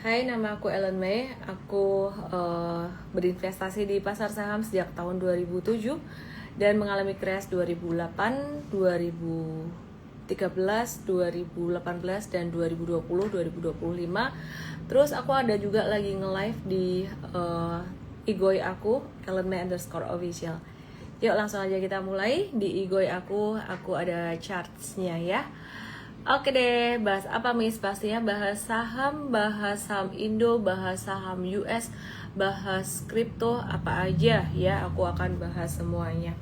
Hai, nama aku Ellen May. Aku berinvestasi di pasar saham sejak tahun 2007 dan mengalami crash 2008, 2013, 2018 dan 2020, 2025. Terus aku ada juga lagi nge-live di Igoi aku, Ellen May _official. Yuk langsung aja kita mulai. Di Igoi aku ada chartsnya ya. Oke deh, bahas apa Miss? Pastinya bahas saham Indo, bahas saham US, bahas kripto, apa aja ya, aku akan bahas semuanya.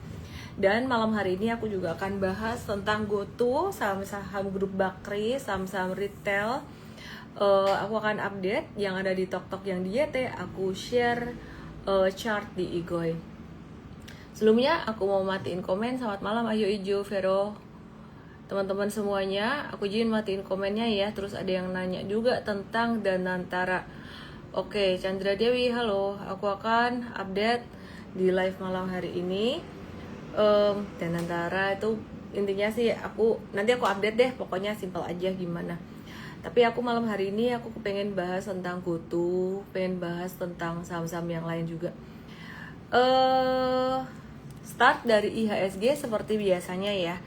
Dan malam hari ini aku juga akan bahas tentang GoTo, saham-saham grup Bakri, saham-saham retail. Aku akan update yang ada di Tok yang di YT, aku share chart di Igoi. Sebelumnya aku mau matiin komen. Selamat malam Ayu Ijo, Vero, teman-teman semuanya. Aku izin matiin komennya ya. Terus ada yang nanya juga tentang Danantara. Oke, Chandra Dewi, halo. Aku akan update di live malam hari ini. Danantara itu intinya sih nanti aku update deh. Pokoknya simple aja gimana. Tapi aku malam hari ini aku pengen bahas tentang GoTo, pengen bahas tentang saham-saham yang lain juga. Start dari IHSG seperti biasanya ya.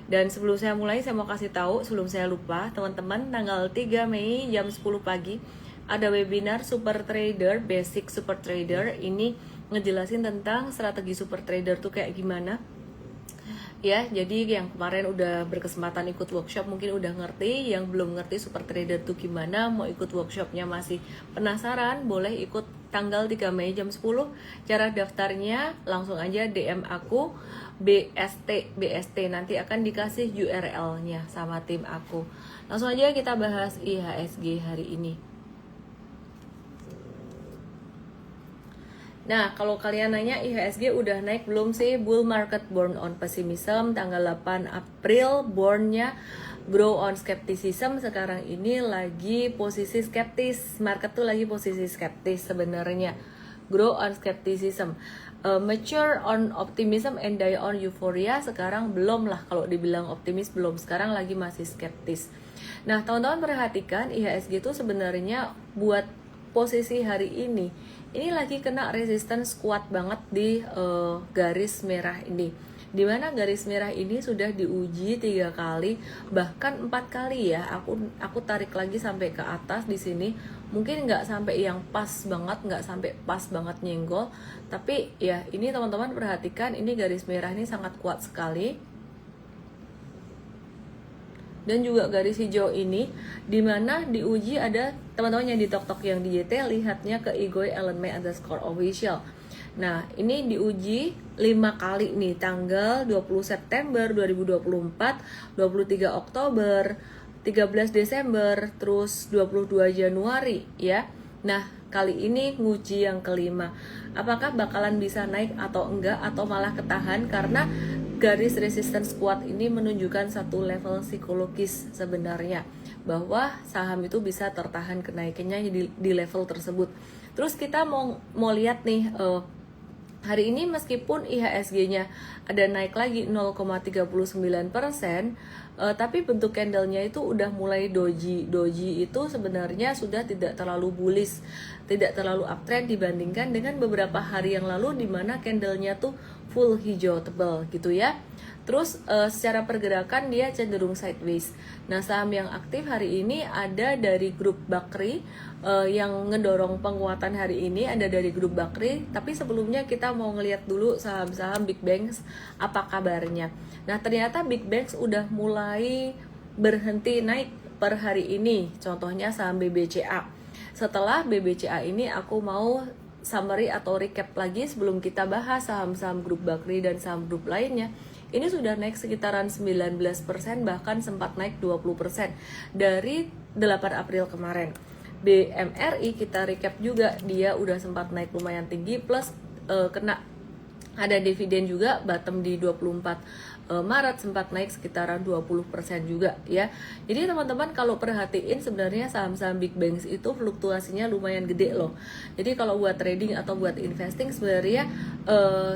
Dan sebelum saya mulai, saya mau kasih tahu sebelum saya lupa, teman-teman, tanggal 3 Mei jam 10 pagi ada webinar Super Trader, Basic Super Trader. Ini ngejelasin tentang strategi Super Trader tuh kayak gimana. Ya, jadi yang kemarin udah berkesempatan ikut workshop mungkin udah ngerti, yang belum ngerti Super Trader tuh gimana, mau ikut workshopnya masih penasaran, boleh ikut tanggal 3 Mei jam 10. Cara daftarnya langsung aja DM aku BST, nanti akan dikasih URL-nya sama tim aku. Langsung aja kita bahas IHSG hari ini. Nah, kalau kalian nanya IHSG udah naik belum sih? Bull market born on pessimism, tanggal 8 April born-nya grow on skepticism. Sekarang ini lagi posisi skeptis, market tuh lagi posisi skeptis sebenarnya. Grow on skepticism, mature on optimism and die on euphoria. Sekarang belum lah, kalau dibilang optimis belum, sekarang lagi masih skeptis. Nah, teman-teman perhatikan IHSG itu sebenarnya buat posisi hari ini lagi kena resistance kuat banget di garis merah ini, dimana garis merah ini sudah diuji 3 kali, bahkan 4 kali ya. Aku tarik lagi sampai ke atas di sini, mungkin nggak sampai yang pas banget, nggak sampai pas banget nyenggol, tapi ya ini teman-teman perhatikan, ini garis merah ini sangat kuat sekali. Dan juga garis hijau ini dimana diuji ada teman-teman yang di Tok yang di JT, lihatnya ke Igoi Ellen May _official. Nah, ini diuji 5 kali nih, tanggal 20 September 2024, 23 Oktober, 13 Desember, terus 22 Januari ya. Nah, kali ini nguji yang kelima. Apakah bakalan bisa naik atau enggak, atau malah ketahan, karena garis resistance kuat ini menunjukkan satu level psikologis sebenarnya, bahwa saham itu bisa tertahan kenaikannya di level tersebut. Terus kita mau lihat nih, hari ini meskipun IHSG-nya ada naik lagi 0,39%, tapi bentuk candle-nya itu udah mulai doji. Doji itu sebenarnya sudah tidak terlalu bullish, tidak terlalu uptrend dibandingkan dengan beberapa hari yang lalu di mana candle-nya tuh full hijau tebal gitu ya. Terus secara pergerakan dia cenderung sideways. Nah, saham yang aktif hari ini ada dari grup Bakri, yang ngedorong penguatan hari ini ada dari grup Bakri. Tapi sebelumnya kita mau ngeliat dulu saham-saham Big Banks apa kabarnya. Nah, ternyata Big Banks udah mulai berhenti naik per hari ini. Contohnya saham BBCA. Setelah BBCA ini aku mau summary atau recap lagi sebelum kita bahas saham-saham grup Bakri dan saham grup lainnya. Ini sudah naik sekitaran 19%, bahkan sempat naik 20% dari 8 April kemarin. BMRI kita recap juga, dia udah sempat naik lumayan tinggi, plus kena ada dividen juga, bottom di 24 Maret sempat naik sekitaran 20% juga ya. Jadi teman-teman kalau perhatiin sebenarnya saham-saham big banks itu fluktuasinya lumayan gede loh. Jadi kalau buat trading atau buat investing sebenarnya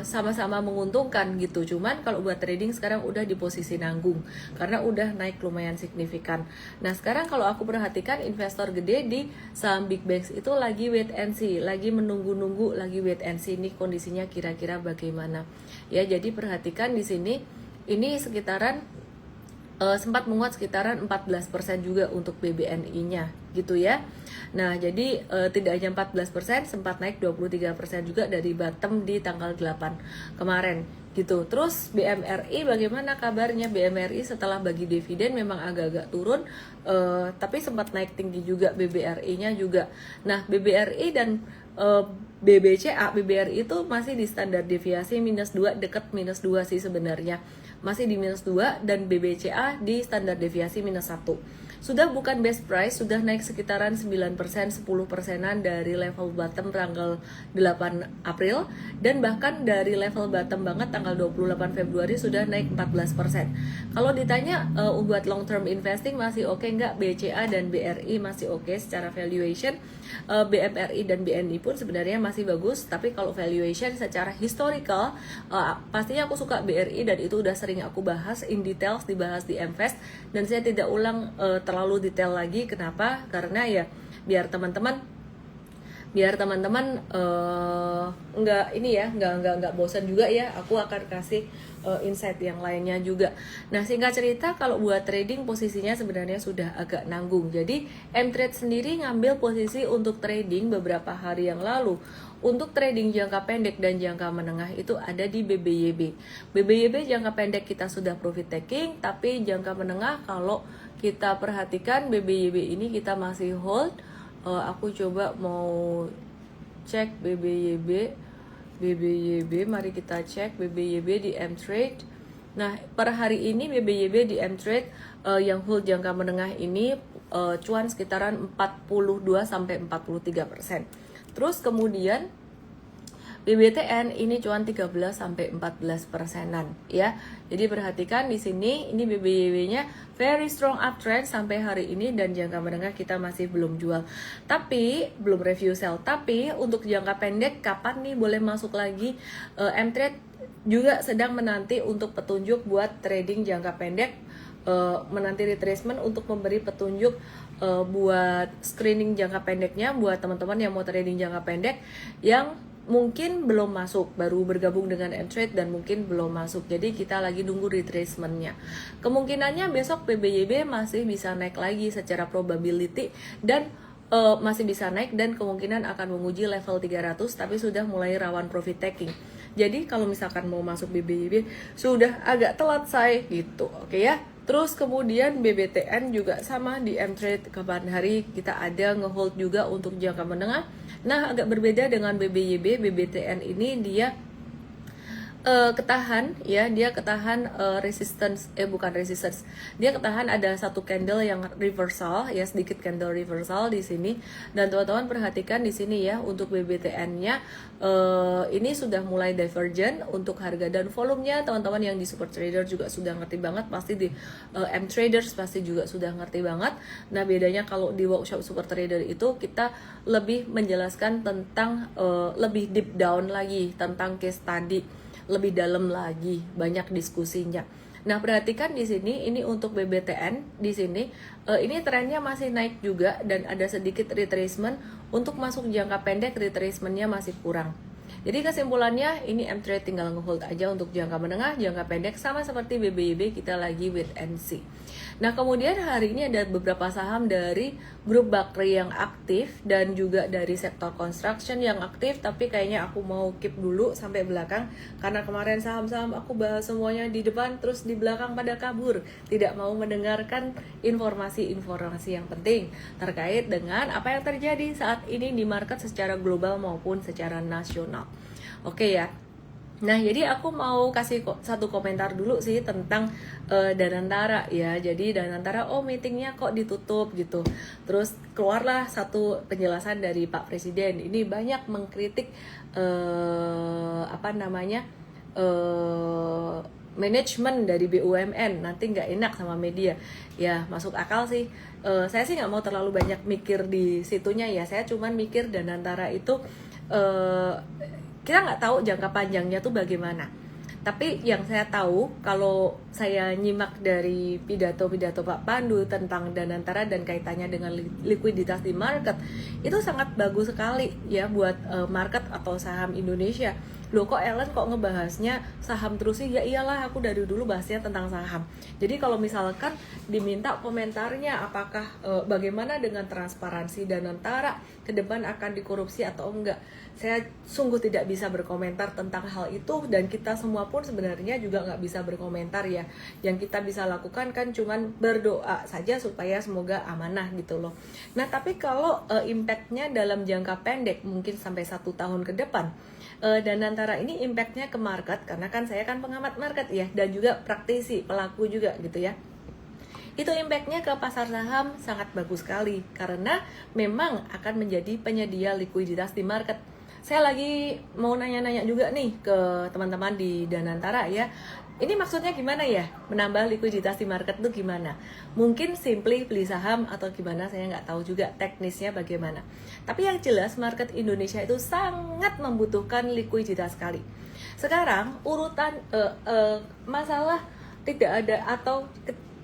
sama-sama menguntungkan gitu. Cuman kalau buat trading sekarang udah di posisi nanggung karena udah naik lumayan signifikan. Nah sekarang kalau aku perhatikan investor gede di saham big banks itu lagi wait and see, lagi menunggu-nunggu, lagi wait and see nih kondisinya kira-kira bagaimana. Ya jadi perhatikan di sini ini sekitaran sempat menguat sekitaran 14% juga untuk BBNI-nya gitu ya. Nah, jadi tidak hanya 14%, sempat naik 23% juga dari bottom di tanggal 8 kemarin gitu. Terus BMRI bagaimana kabarnya? BMRI setelah bagi dividen memang agak-agak turun tapi sempat naik tinggi juga BBRI-nya juga. Nah, BBRI dan BBCA, BBRI itu masih di standar deviasi -2, dekat -2 sih sebenarnya. Masih di -2 dan BBCA di standar deviasi -1. Sudah bukan best price, sudah naik sekitaran 9%, 10%-an dari level bottom tanggal 8 April dan bahkan dari level bottom banget tanggal 28 Februari sudah naik 14%. Kalau ditanya buat long term investing masih oke nggak? BCA dan BRI masih oke secara valuation. BMRI dan BNI pun sebenarnya masih bagus, tapi kalau valuation secara historical pastinya aku suka BRI dan itu udah sering aku bahas in details, dibahas di Mfest dan saya tidak ulang terlalu detail lagi. Kenapa? Karena ya biar teman-teman nggak bosan juga ya, aku akan kasih insight yang lainnya juga. Nah singkat cerita kalau buat trading posisinya sebenarnya sudah agak nanggung. Jadi Mtrade sendiri ngambil posisi untuk trading beberapa hari yang lalu. Untuk trading jangka pendek dan jangka menengah itu ada di BBYB. BBYB jangka pendek kita sudah profit taking, tapi jangka menengah kalau kita perhatikan BBYB ini kita masih hold. Aku coba mau cek BBYB, mari kita cek BBYB di Mtrade. Nah per hari ini BBYB di Mtrade yang hold jangka menengah ini cuan sekitaran 42-43%. Terus kemudian BBTN ini cuan 13-14%-an ya. Jadi perhatikan di sini ini BBYB-nya very strong uptrend sampai hari ini dan jangka menengah kita masih belum jual. Tapi belum review sell. Tapi untuk jangka pendek kapan nih boleh masuk lagi? Mtrade juga sedang menanti untuk petunjuk buat trading jangka pendek, menanti retracement untuk memberi petunjuk buat screening jangka pendeknya buat teman-teman yang mau trading jangka pendek yang mungkin belum masuk, baru bergabung dengan Mtrade dan mungkin belum masuk. Jadi kita lagi nunggu retracementnya. Kemungkinannya besok PBYB masih bisa naik lagi secara probability dan masih bisa naik dan kemungkinan akan menguji level 300 tapi sudah mulai rawan profit taking. Jadi kalau misalkan mau masuk BBYB sudah agak telat say gitu. Oke ya. Terus kemudian BBTN juga sama di Mtrade kapan hari kita ada ngehold juga untuk jangka menengah. Nah agak berbeda dengan BBYB, BBTN ini dia ketahan ya, dia ketahan resistance, bukan resistance, dia ketahan ada satu candle yang reversal ya, sedikit candle reversal di sini. Dan teman-teman perhatikan di sini ya untuk BBTN-nya ini sudah mulai divergent untuk harga dan volumenya. Teman-teman yang di Super Trader juga sudah ngerti banget, pasti di M Traders pasti juga sudah ngerti banget. Nah bedanya kalau di workshop Super Trader itu kita lebih menjelaskan tentang lebih deep down lagi tentang case study, lebih dalam lagi, banyak diskusinya. Nah, perhatikan di sini ini untuk BBTN di sini ini trennya masih naik juga dan ada sedikit retracement. Untuk masuk jangka pendek retracementnya masih kurang. Jadi kesimpulannya ini Mtrade tinggal ngehold aja untuk jangka menengah, jangka pendek sama seperti BBYB kita lagi wait and see. Nah kemudian hari ini ada beberapa saham dari grup Bakri yang aktif dan juga dari sektor construction yang aktif, tapi kayaknya aku mau keep dulu sampai belakang karena kemarin saham-saham aku bahas semuanya di depan terus di belakang pada kabur, tidak mau mendengarkan informasi-informasi yang penting terkait dengan apa yang terjadi saat ini di market secara global maupun secara nasional. Oke ya. Nah, jadi aku mau kasih satu komentar dulu sih tentang Danantara ya. Jadi Danantara, meetingnya kok ditutup gitu. Terus keluarlah satu penjelasan dari Pak Presiden. Ini banyak mengkritik manajemen dari BUMN, nanti nggak enak sama media. Ya masuk akal sih. Saya sih nggak mau terlalu banyak mikir di situnya ya. Saya cuman mikir Danantara itu kita nggak tahu jangka panjangnya tuh bagaimana. Tapi yang saya tahu, kalau saya nyimak dari pidato-pidato Pak Pandu tentang Danantara dan kaitannya dengan likuiditas di market, itu sangat bagus sekali ya buat market atau saham Indonesia. Loh kok Ellen kok ngebahasnya saham terus sih? Ya iyalah, aku dari dulu bahasnya tentang saham. Jadi kalau misalkan diminta komentarnya apakah bagaimana dengan transparansi Danantara ke depan akan dikorupsi atau enggak, saya sungguh tidak bisa berkomentar tentang hal itu, dan kita semua pun sebenarnya juga nggak bisa berkomentar ya. Yang kita bisa lakukan kan cuman berdoa saja supaya semoga amanah gitu loh. Nah tapi kalau impactnya dalam jangka pendek mungkin sampai 1 tahun ke depan, Danantara ini impactnya ke market, karena kan saya kan pengamat market ya, dan juga praktisi, pelaku juga gitu ya. Itu impactnya ke pasar saham sangat bagus sekali, karena memang akan menjadi penyedia likuiditas di market. Saya lagi mau nanya-nanya juga nih ke teman-teman di Danantara ya. Ini maksudnya gimana ya? Menambah likuiditas di market itu gimana? Mungkin simply beli saham atau gimana, saya nggak tahu juga teknisnya bagaimana. Tapi yang jelas market Indonesia itu sangat membutuhkan likuiditas sekali. Sekarang urutan masalah tidak ada atau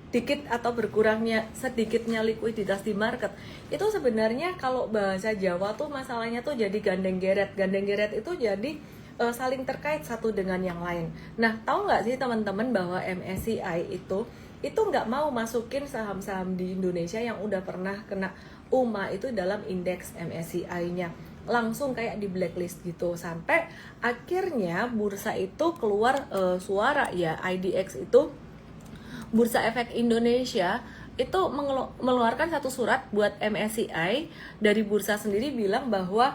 sedikit atau berkurangnya sedikitnya likuiditas di market itu sebenarnya kalau bahasa Jawa tuh masalahnya tuh jadi gandeng geret. Gandeng geret itu jadi saling terkait satu dengan yang lain. Nah, tahu nggak sih teman-teman bahwa MSCI itu nggak mau masukin saham-saham di Indonesia yang udah pernah kena UMA itu dalam indeks MSCI-nya, langsung kayak di blacklist gitu, sampai akhirnya bursa itu keluar suara ya, IDX itu Bursa Efek Indonesia itu mengeluarkan satu surat buat MSCI dari bursa sendiri, bilang bahwa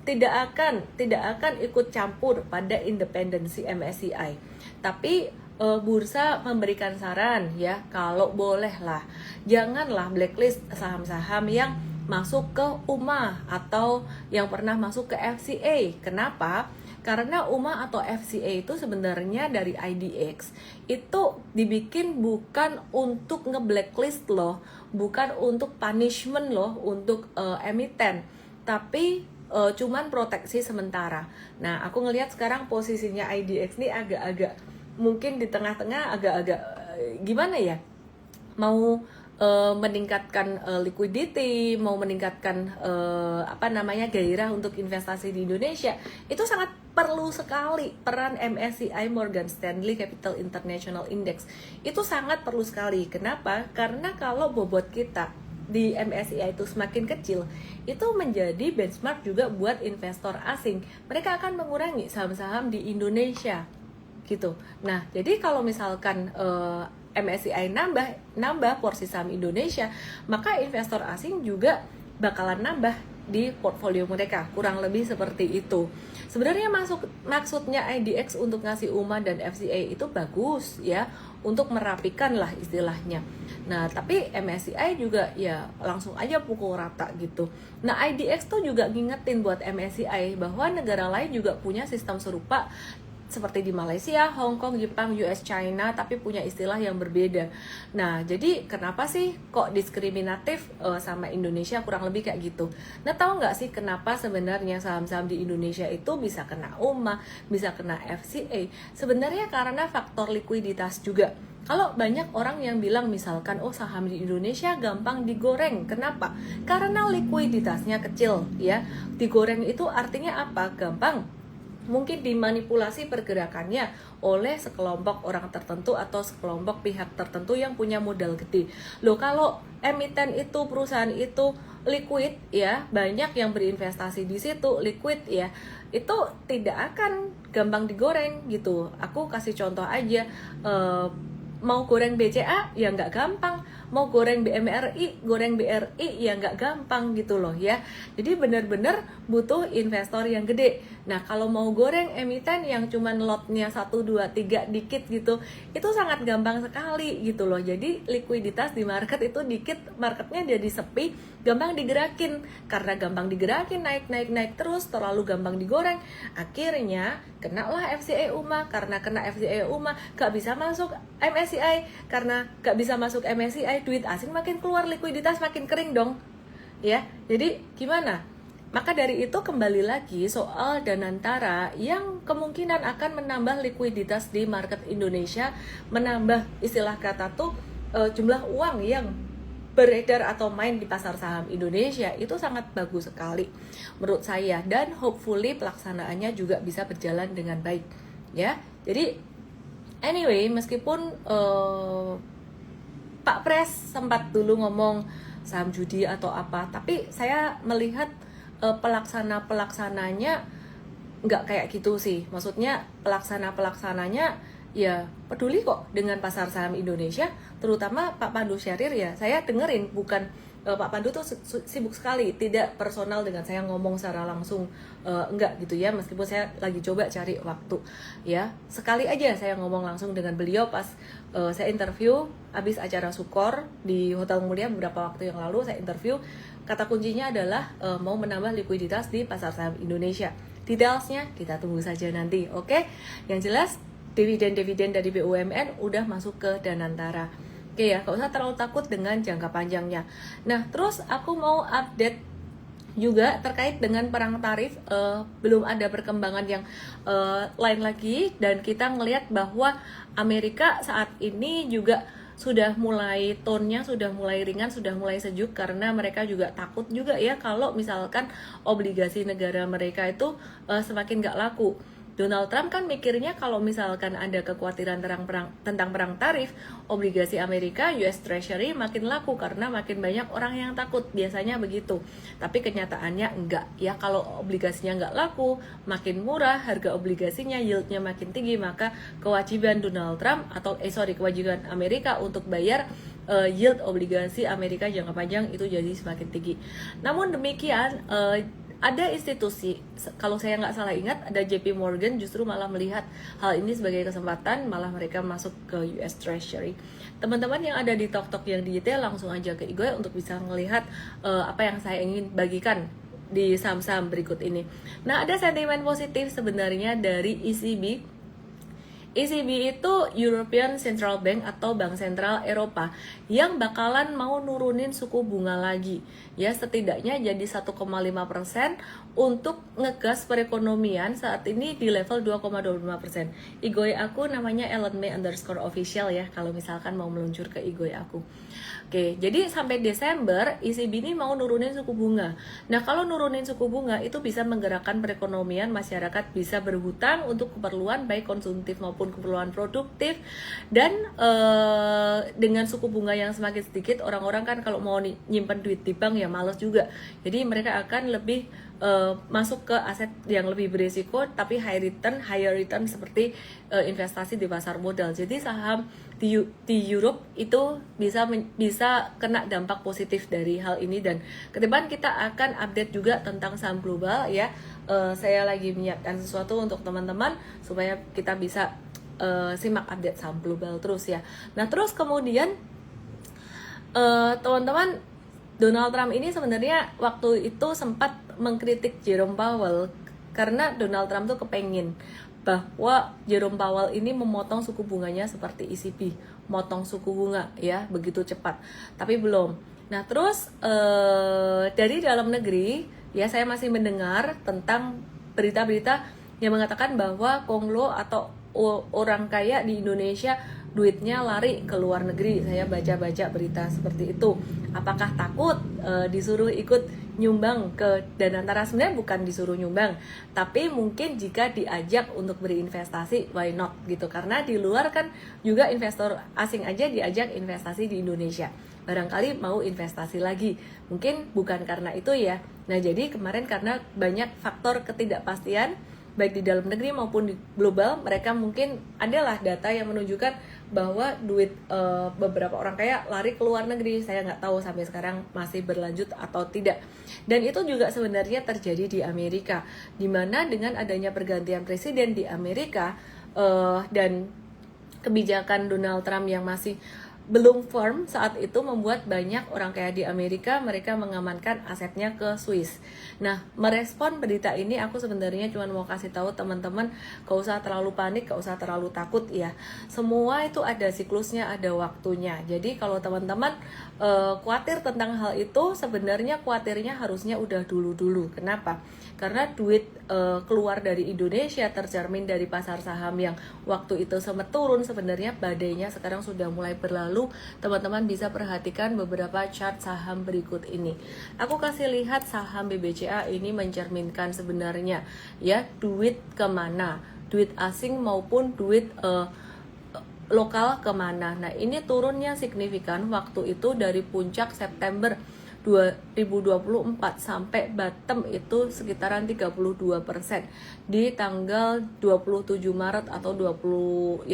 tidak akan ikut campur pada independensi MSCI. Tapi bursa memberikan saran ya, kalau boleh lah janganlah blacklist saham-saham yang masuk ke UMA atau yang pernah masuk ke FCA. Kenapa? Karena UMA atau FCA itu sebenarnya dari IDX itu dibikin bukan untuk nge-blacklist loh, bukan untuk punishment loh untuk emiten, tapi cuman proteksi sementara. Nah, aku ngelihat sekarang posisinya IDX ini agak-agak mungkin di tengah-tengah, agak-agak gimana ya, mau meningkatkan liquidity, mau meningkatkan gairah untuk investasi di Indonesia. Itu sangat perlu sekali peran MSCI Morgan Stanley Capital International Index. Itu sangat perlu sekali. Kenapa? Karena kalau bobot kita di MSCI itu semakin kecil, itu menjadi benchmark juga buat investor asing. Mereka akan mengurangi saham-saham di Indonesia gitu. Nah, jadi kalau misalkan MSCI nambah porsi saham Indonesia, maka investor asing juga bakalan nambah di portfolio mereka, kurang lebih seperti itu. Sebenarnya maksudnya IDX untuk ngasih UMA dan FCA itu bagus ya, untuk merapikan lah istilahnya. Nah, tapi MSCI juga ya langsung aja pukul rata gitu. Nah, IDX tuh juga ngingetin buat MSCI bahwa negara lain juga punya sistem serupa, seperti di Malaysia, Hong Kong, Jepang, US, China, tapi punya istilah yang berbeda. Nah, jadi kenapa sih kok diskriminatif sama Indonesia, kurang lebih kayak gitu. Nah, tahu nggak sih kenapa sebenarnya saham-saham di Indonesia itu bisa kena UMA, bisa kena FCA? Sebenarnya karena faktor likuiditas juga. Kalau banyak orang yang bilang misalkan, oh saham di Indonesia gampang digoreng. Kenapa? Karena likuiditasnya kecil ya. Digoreng itu artinya apa? Gampang mungkin dimanipulasi pergerakannya oleh sekelompok orang tertentu atau sekelompok pihak tertentu yang punya modal gede. Loh, kalau emiten itu, perusahaan itu liquid ya, banyak yang berinvestasi di situ, liquid ya, itu tidak akan gampang digoreng gitu. Aku kasih contoh aja, mau goreng BCA ya nggak gampang, mau goreng BRI ya nggak gampang gitu loh ya. Jadi benar-benar butuh investor yang gede. Nah kalau mau goreng emiten yang cuman lotnya 1, 2, 3 dikit gitu, itu sangat gampang sekali gitu loh. Jadi likuiditas di market itu dikit, marketnya jadi sepi, gampang digerakin. Karena gampang digerakin, naik terus, terlalu gampang digoreng, akhirnya kenalah FCA UMA. Karena kena FCA UMA gak bisa masuk MSCI, karena gak bisa masuk MSCI, duit asing makin keluar, likuiditas makin kering dong ya. Jadi gimana? Maka dari itu kembali lagi soal Danantara yang kemungkinan akan menambah likuiditas di market Indonesia, menambah istilah kata tuh jumlah uang yang beredar atau main di pasar saham Indonesia, itu sangat bagus sekali menurut saya, dan hopefully pelaksanaannya juga bisa berjalan dengan baik ya. Jadi anyway, meskipun Pak Pres sempat dulu ngomong saham judi atau apa, tapi saya melihat pelaksananya nggak kayak gitu sih. Maksudnya pelaksananya ya peduli kok dengan pasar saham Indonesia, terutama Pak Pandu Syarir ya. Saya dengerin, bukan Pak Pandu tuh sibuk sekali, tidak personal dengan saya ngomong secara langsung, enggak gitu ya. Meskipun saya lagi coba cari waktu ya, sekali aja saya ngomong langsung dengan beliau pas saya interview habis acara Sukor di Hotel Mulia beberapa waktu yang lalu. Saya interview, kata kuncinya adalah mau menambah likuiditas di pasar saham Indonesia. Detailsnya kita tunggu saja nanti, oke? Yang jelas dividen dari BUMN udah masuk ke Danantara. Oke ya, gak usah terlalu takut dengan jangka panjangnya. Nah, terus aku mau update juga terkait dengan perang tarif. Belum ada perkembangan yang lain lagi, dan kita ngelihat bahwa Amerika saat ini juga sudah mulai tone-nya sudah mulai ringan, sudah mulai sejuk, karena mereka juga takut juga ya kalau misalkan obligasi negara mereka itu semakin gak laku. Donald Trump kan mikirnya kalau misalkan ada kekhawatiran tentang perang tarif, obligasi Amerika, US Treasury makin laku karena makin banyak orang yang takut, biasanya begitu. Tapi kenyataannya enggak ya, kalau obligasinya enggak laku, makin murah harga obligasinya, yieldnya makin tinggi, maka kewajiban Donald Trump kewajiban Amerika untuk bayar yield obligasi Amerika jangka panjang itu jadi semakin tinggi. Namun demikian, ada institusi, kalau saya nggak salah ingat, ada JP Morgan justru malah melihat hal ini sebagai kesempatan, malah mereka masuk ke US Treasury. Teman-teman yang ada di Tok yang digital, langsung aja ke Igoy untuk bisa melihat apa yang saya ingin bagikan di saham-saham berikut ini. Nah, ada sentimen positif sebenarnya dari ECB. ECB itu European Central Bank atau Bank Sentral Eropa yang bakalan mau nurunin suku bunga lagi ya, setidaknya jadi 1,5% untuk ngegas perekonomian saat ini di level 2,25%. Igoy aku namanya @ellenmay_official ya, kalau misalkan mau meluncur ke Igoy aku. Oke, jadi sampai Desember ECB ini mau nurunin suku bunga. Nah, kalau nurunin suku bunga itu bisa menggerakkan perekonomian, masyarakat bisa berhutang untuk keperluan baik konsumtif maupun keperluan produktif, dan dengan suku bunga yang semakin sedikit, orang-orang kan kalau mau nyimpen duit di bank ya males juga. Jadi mereka akan lebih masuk ke aset yang lebih berisiko tapi higher return seperti investasi di pasar modal. Jadi saham di Europe itu bisa kena dampak positif dari hal ini, dan ke depan kita akan update juga tentang saham global ya. Saya lagi menyiapkan sesuatu untuk teman-teman supaya kita bisa simak update saham global terus ya. Nah, terus kemudian teman-teman, Donald Trump ini sebenarnya waktu itu sempat mengkritik Jerome Powell karena Donald Trump tuh kepengen bahwa Jerome Powell ini memotong suku bunganya seperti ECB, motong suku bunga ya begitu cepat, tapi belum. Nah, terus dari dalam negeri ya, saya masih mendengar tentang berita-berita yang mengatakan bahwa konglo atau orang kaya di Indonesia duitnya lari ke luar negeri. Saya baca-baca berita seperti itu. Apakah takut disuruh ikut nyumbang ke Danantara? Sebenarnya bukan disuruh nyumbang, tapi mungkin jika diajak untuk berinvestasi, why not gitu. Karena di luar kan juga investor asing aja diajak investasi di Indonesia, barangkali mau investasi lagi. Mungkin bukan karena itu ya. Nah, jadi kemarin karena banyak faktor ketidakpastian baik di dalam negeri maupun di global, mereka mungkin adalah data yang menunjukkan bahwa duit beberapa orang kaya lari ke luar negeri. Saya nggak tahu sampai sekarang masih berlanjut atau tidak. Dan itu juga sebenarnya terjadi di Amerika, dimana dengan adanya pergantian presiden di Amerika dan kebijakan Donald Trump yang masih belum firm saat itu, membuat banyak orang kaya di Amerika mereka mengamankan asetnya ke Swiss. Nah, merespon berita ini aku sebenarnya cuma mau kasih tahu teman-teman, gak usah terlalu panik, gak usah terlalu takut ya. Semua itu ada siklusnya, ada waktunya. Jadi kalau teman-teman khawatir tentang hal itu, sebenarnya khawatirnya harusnya udah dulu-dulu. Kenapa? Karena duit keluar dari Indonesia tercermin dari pasar saham yang waktu itu sempat turun, sebenarnya badainya sekarang sudah mulai berlalu. Teman-teman bisa perhatikan beberapa chart saham berikut ini. Aku kasih lihat saham BBCA ini mencerminkan sebenarnya ya duit kemana, duit asing maupun duit lokal kemana. Nah, ini turunnya signifikan waktu itu dari puncak September 2024 sampai bottom itu sekitaran 32%. Di tanggal 27 Maret atau 27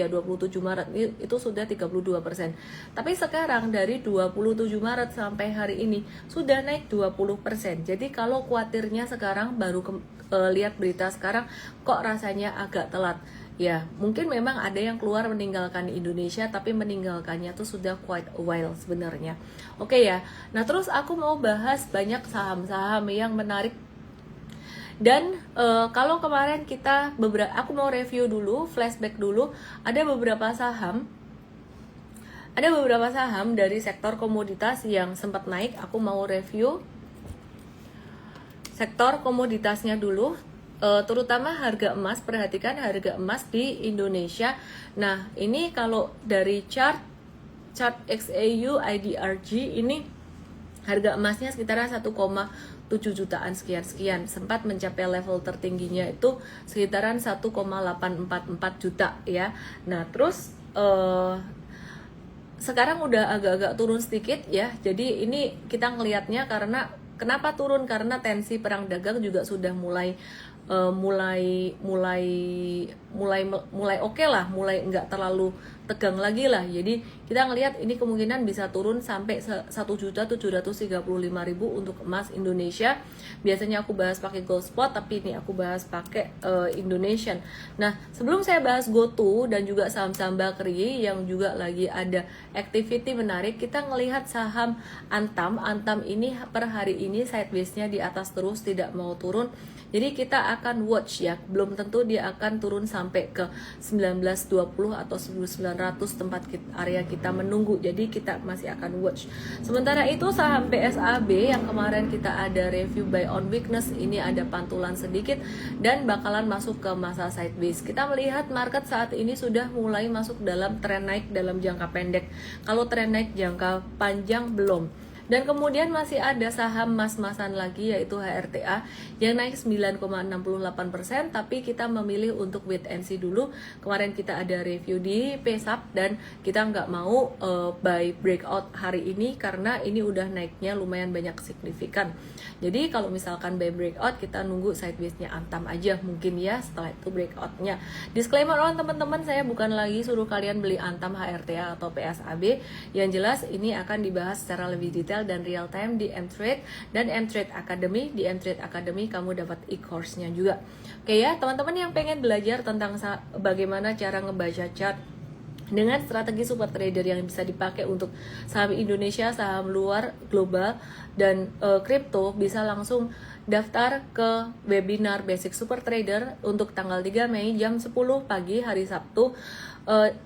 Maret itu sudah 32%. Tapi sekarang dari 27 Maret sampai hari ini sudah naik 20%. Jadi kalau khawatirnya sekarang baru lihat berita sekarang kok rasanya agak telat. Ya, mungkin memang ada yang keluar meninggalkan Indonesia, tapi meninggalkannya tuh sudah quite a while sebenarnya. Oke ya, nah terus aku mau bahas banyak saham-saham yang menarik. Dan kalau kemarin aku mau review dulu, flashback dulu, ada beberapa saham dari sektor komoditas yang sempat naik. Aku mau review sektor komoditasnya dulu. Terutama harga emas, perhatikan harga emas di Indonesia. Nah, ini kalau dari chart XAU IDRG ini harga emasnya sekitaran 1,7 jutaan sekian, sempat mencapai level tertingginya itu sekitaran 1,844 juta ya. Nah, terus sekarang udah agak-agak turun sedikit ya. Jadi ini kita ngelihatnya karena kenapa turun? Karena tensi perang dagang juga sudah mulai oke lah, mulai nggak terlalu tegang lagi lah. Jadi kita ngelihat ini kemungkinan bisa turun sampai 1.735.000 untuk emas Indonesia. Biasanya aku bahas pakai gold spot, tapi ini aku bahas pakai Indonesian. Nah, sebelum saya bahas GoTo dan juga saham-saham bakery yang juga lagi ada activity menarik, kita ngelihat saham Antam ini per hari ini sideways-nya di atas terus, tidak mau turun. Jadi kita akan watch ya, belum tentu dia akan turun sampai ke 1920 atau 1900 tempat area kita menunggu. Jadi kita masih akan watch. Sementara itu saham PSAB yang kemarin kita ada review buy on weakness, ini ada pantulan sedikit dan bakalan masuk ke masa sideways. Kita melihat market saat ini sudah mulai masuk dalam tren naik dalam jangka pendek. Kalau tren naik jangka panjang belum. Dan kemudian masih ada saham mas-masan lagi yaitu HRTA yang naik 9,68%, tapi kita memilih untuk wait and see dulu. Kemarin kita ada review di PSAP dan kita nggak mau buy breakout hari ini karena ini udah naiknya lumayan banyak signifikan. Jadi kalau misalkan buy breakout kita nunggu sideways-nya Antam aja mungkin ya, setelah itu breakout-nya. Disclaimer on teman-teman, saya bukan lagi suruh kalian beli Antam, HRTA atau PSAB. Yang jelas ini akan dibahas secara lebih detail dan real time di M-Trade dan M-Trade Academy. Di M-Trade Academy kamu dapat e-course-nya juga. Oke ya, teman-teman yang pengen belajar tentang bagaimana cara ngebaca chart dengan strategi super trader yang bisa dipakai untuk saham Indonesia, saham luar, global, dan kripto, bisa langsung daftar ke webinar Basic Super Trader untuk tanggal 3 Mei jam 10 pagi hari Sabtu.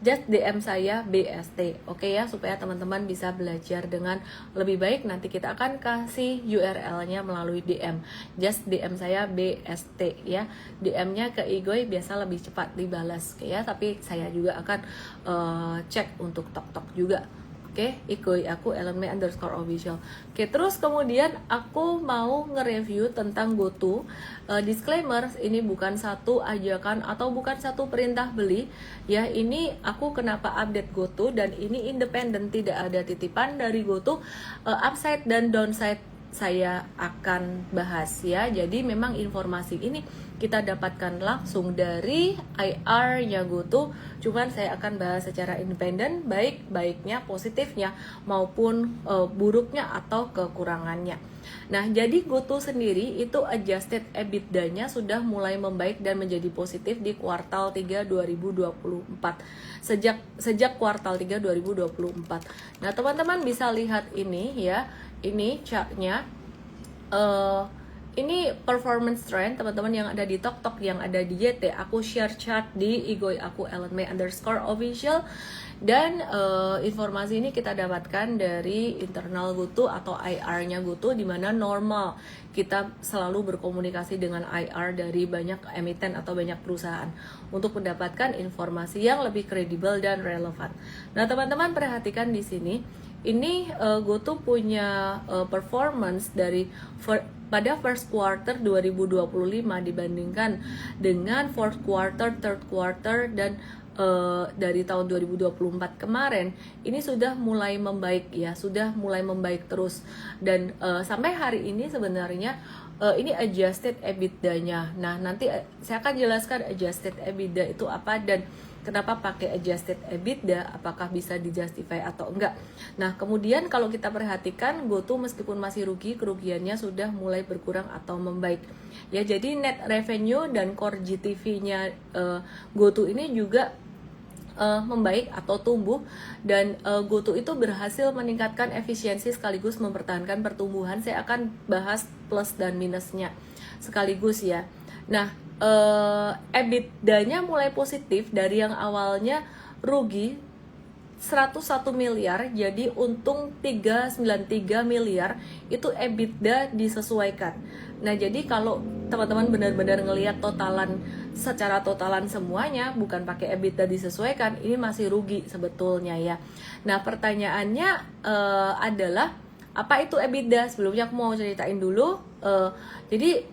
Just DM saya BST, oke ya, supaya teman-teman bisa belajar dengan lebih baik. Nanti kita akan kasih URL-nya melalui DM. Just DM saya BST ya. DM-nya ke Igoy biasa lebih cepat dibalas, oke ya. Tapi saya juga akan cek untuk tok-tok juga. Oke, Igoy aku @LME_official. Oke, terus kemudian aku mau nge-review tentang GoTo. Disclaimer, ini bukan satu ajakan atau bukan satu perintah beli. Ya, ini aku kenapa update GoTo dan ini independen, tidak ada titipan dari GoTo. Upside dan downside saya akan bahas ya. Jadi memang informasi ini kita dapatkan langsung dari IR-nya GoTo, cuman saya akan bahas secara independen, baiknya, positifnya maupun buruknya atau kekurangannya. Nah, jadi GoTo sendiri itu adjusted EBITDA-nya sudah mulai membaik dan menjadi positif di kuartal 3 2024. Sejak kuartal 3 2024. Nah, teman-teman bisa lihat ini ya. Ini chartnya, ini performance trend teman-teman yang ada di TokTok, yang ada di YT. Aku share chart di Igoi aku @ellenmay_official, dan informasi ini kita dapatkan dari internal GoTo atau IR-nya GoTo, di mana normal kita selalu berkomunikasi dengan IR dari banyak emiten atau banyak perusahaan untuk mendapatkan informasi yang lebih kredibel dan relevan. Nah, teman-teman perhatikan di sini. Ini GoTo punya performance dari pada first quarter 2025 dibandingkan dengan fourth quarter, third quarter, dan dari tahun 2024 kemarin ini sudah mulai membaik ya, sudah mulai membaik terus, dan sampai hari ini sebenarnya ini adjusted EBITDA-nya. Nah, nanti saya akan jelaskan adjusted EBITDA itu apa dan kenapa pakai adjusted EBITDA, apakah bisa dijustify atau enggak. Nah, kemudian kalau kita perhatikan GoTo meskipun masih rugi, kerugiannya sudah mulai berkurang atau membaik. Ya, jadi net revenue dan core GTV-nya GoTo ini juga membaik atau tumbuh, dan GoTo itu berhasil meningkatkan efisiensi sekaligus mempertahankan pertumbuhan. Saya akan bahas plus dan minusnya sekaligus ya. Nah, EBITDA-nya mulai positif dari yang awalnya rugi 101 miliar jadi untung 393 miliar, itu EBITDA disesuaikan. Nah, jadi kalau teman-teman benar-benar ngelihat secara totalan semuanya, bukan pakai EBITDA disesuaikan, ini masih rugi sebetulnya ya. Nah, pertanyaannya adalah apa itu EBITDA? Sebelumnya aku mau ceritain dulu. Jadi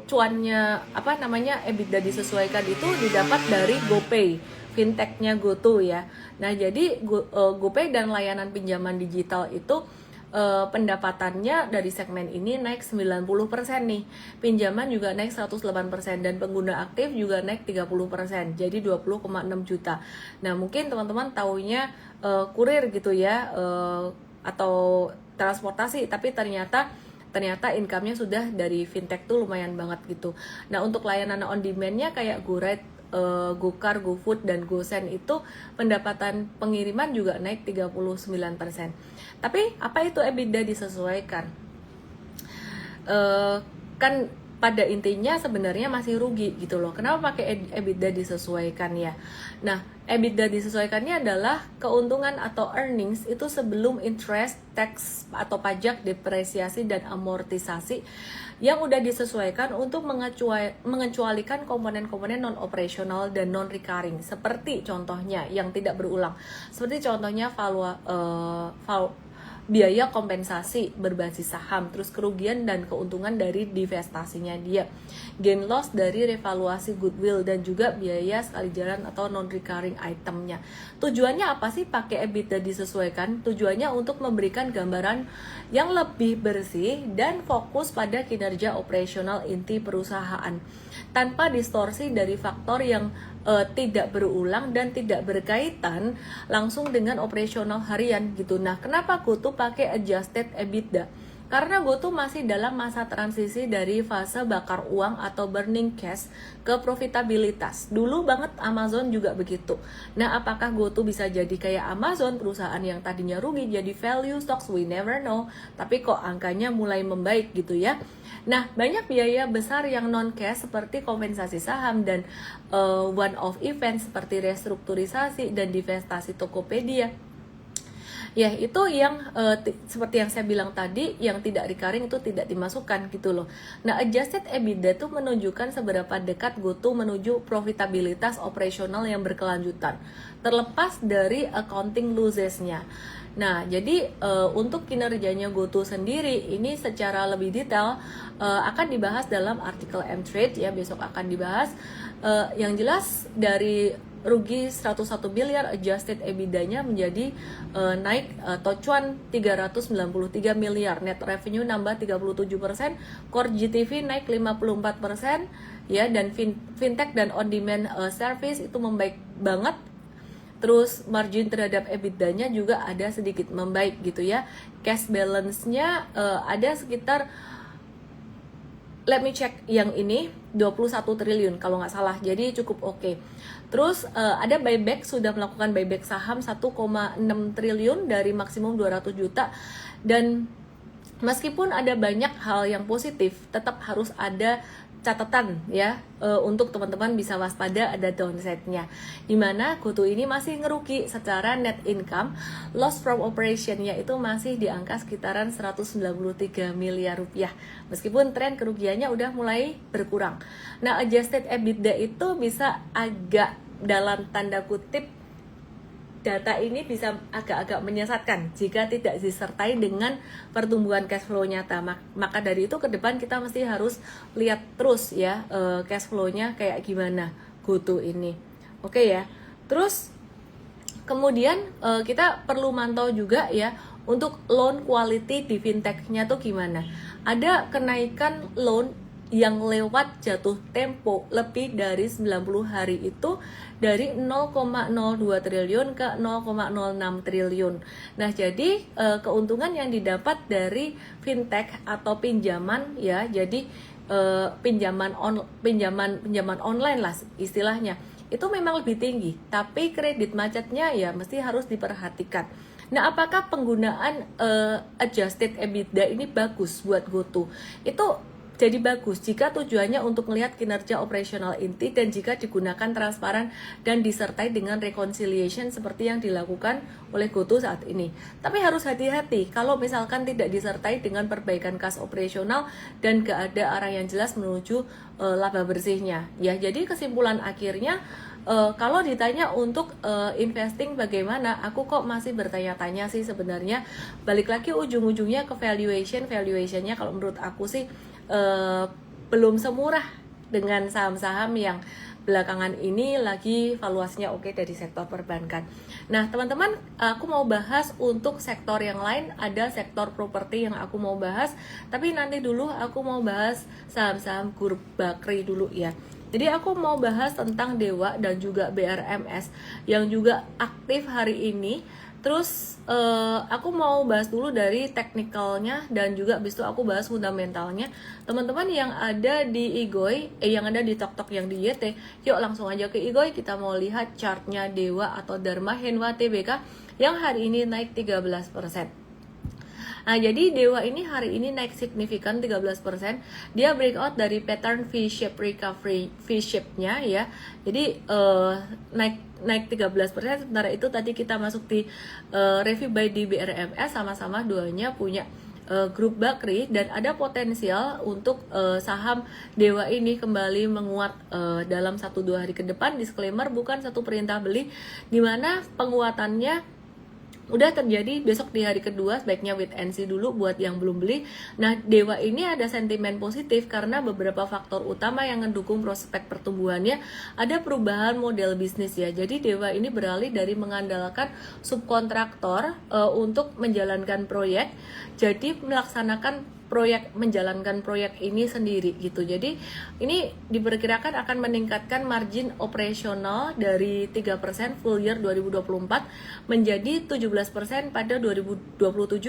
cuannya EBITDA disesuaikan itu didapat dari GoPay, fintechnya GoTo ya. Nah, jadi GoPay dan layanan pinjaman digital itu pendapatannya dari segmen ini naik 90% nih. Pinjaman juga naik 108% dan pengguna aktif juga naik 30%. Jadi 20,6 juta. Nah, mungkin teman-teman taunya kurir gitu ya, atau transportasi, tapi ternyata income-nya sudah dari fintech tuh lumayan banget gitu. Nah, untuk layanan on demand-nya kayak GoRide, GoCar, GoFood, dan GoSend itu pendapatan pengiriman juga naik 39%. Tapi apa itu EBITDA disesuaikan? Kan pada intinya sebenarnya masih rugi gitu loh. Kenapa pakai EBITDA disesuaikan ya? Nah, EBITDA disesuaikannya adalah keuntungan atau earnings itu sebelum interest, tax atau pajak, depresiasi, dan amortisasi yang udah disesuaikan untuk mengecualikan komponen-komponen non-operasional dan non-recurring, seperti contohnya yang tidak berulang, seperti contohnya biaya kompensasi berbasis saham, terus kerugian dan keuntungan dari divestasinya dia, gain loss dari revaluasi goodwill, dan juga biaya sekali jalan atau non-recurring itemnya. Tujuannya apa sih pakai EBITDA disesuaikan? Tujuannya untuk memberikan gambaran yang lebih bersih dan fokus pada kinerja operasional inti perusahaan, tanpa distorsi dari faktor yang tidak berulang dan tidak berkaitan langsung dengan operasional harian gitu. Nah, kenapa GoTo pakai adjusted EBITDA? Karena GoTo masih dalam masa transisi dari fase bakar uang atau burning cash ke profitabilitas. Dulu banget Amazon juga begitu. Nah, apakah GoTo bisa jadi kayak Amazon, perusahaan yang tadinya rugi jadi value stocks? We never know. Tapi kok angkanya mulai membaik gitu ya. Nah, banyak biaya besar yang non-cash seperti kompensasi saham dan one-off event seperti restrukturisasi dan divestasi Tokopedia. Ya, itu yang seperti yang saya bilang tadi, yang tidak recurring itu tidak dimasukkan gitu loh. Nah, adjusted EBITDA itu menunjukkan seberapa dekat GoTo menuju profitabilitas operasional yang berkelanjutan, terlepas dari accounting losses-nya. Nah, jadi untuk kinerjanya GoTo sendiri ini secara lebih detail akan dibahas dalam artikel M-Trade ya, besok akan dibahas. Yang jelas dari rugi 101 miliar, adjusted EBITDA-nya menjadi naik atau cuan 393 miliar, net revenue nambah 37%, core GTV naik 54%, ya, dan fintech dan on demand service itu membaik banget. Terus margin terhadap EBITDA-nya juga ada sedikit membaik gitu ya. Cash balance-nya ada sekitar, let me check yang ini, 21 triliun kalau nggak salah, jadi cukup oke. Terus ada buyback, sudah melakukan buyback saham 1,6 triliun dari maksimum 200 juta. Dan meskipun ada banyak hal yang positif, tetap harus ada catatan ya, untuk teman-teman bisa waspada, ada downside-nya, dimana GoTo ini masih ngerugi secara net income. Loss from operation-nya itu masih di angka sekitaran 193 miliar rupiah, meskipun tren kerugiannya udah mulai berkurang. Nah, adjusted EBITDA itu bisa agak, dalam tanda kutip, data ini bisa agak-agak menyesatkan jika tidak disertai dengan pertumbuhan cash flow nyata. Maka dari itu ke depan kita mesti harus lihat terus ya, cash flow-nya kayak gimana GoTo ini. Oke ya. Terus kemudian kita perlu mantau juga ya untuk loan quality di fintech-nya tuh gimana. Ada kenaikan loan yang lewat jatuh tempo lebih dari 90 hari itu dari 0,02 triliun ke 0,06 triliun. Nah, jadi keuntungan yang didapat dari fintech atau pinjaman ya, jadi pinjaman online lah istilahnya, itu memang lebih tinggi, tapi kredit macetnya ya mesti harus diperhatikan. Nah, apakah penggunaan adjusted EBITDA ini bagus buat GoTo? Itu jadi bagus jika tujuannya untuk melihat kinerja operasional inti dan jika digunakan transparan dan disertai dengan reconciliation seperti yang dilakukan oleh GoTo saat ini. Tapi harus hati-hati kalau misalkan tidak disertai dengan perbaikan kas operasional dan gak ada arah yang jelas menuju laba bersihnya. Ya, jadi kesimpulan akhirnya, kalau ditanya untuk investing bagaimana, aku kok masih bertanya-tanya sih sebenarnya. Balik lagi ujung-ujungnya ke valuationnya kalau menurut aku sih belum semurah dengan saham-saham yang belakangan ini lagi valuasinya oke dari sektor perbankan. Nah, teman-teman, aku mau bahas untuk sektor yang lain, ada sektor properti yang aku mau bahas, tapi nanti dulu aku mau bahas saham-saham grup Bakri dulu ya. Jadi aku mau bahas tentang Dewa dan juga BRMS yang juga aktif hari ini. Terus aku mau bahas dulu dari teknikalnya dan juga habis itu aku bahas fundamentalnya. Teman-teman yang ada di Igoy, yang ada di TokTok yang di YT, yuk langsung aja ke Igoy, kita mau lihat chartnya Dewa atau Dharma Henwa Tbk yang hari ini naik 13%. Nah, jadi Dewa ini hari ini naik signifikan 13%. Dia breakout dari pattern V-shape recovery, V-shape-nya ya. Jadi naik 13%. Sementara itu tadi kita masuk di review buy di BRMS, sama-sama duanya punya grup Bakri dan ada potensial untuk saham Dewa ini kembali menguat dalam 1-2 hari ke depan. Disclaimer, bukan satu perintah beli, dimana penguatannya udah terjadi besok di hari kedua, sebaiknya wait and see dulu buat yang belum beli. Nah, Dewa ini ada sentimen positif karena beberapa faktor utama yang mendukung prospek pertumbuhannya. Ada perubahan model bisnis ya. Jadi Dewa ini beralih dari mengandalkan subkontraktor untuk menjalankan proyek, jadi menjalankan proyek ini sendiri gitu. Jadi ini diperkirakan akan meningkatkan margin operasional dari 3% full year 2024 menjadi 17% pada 2027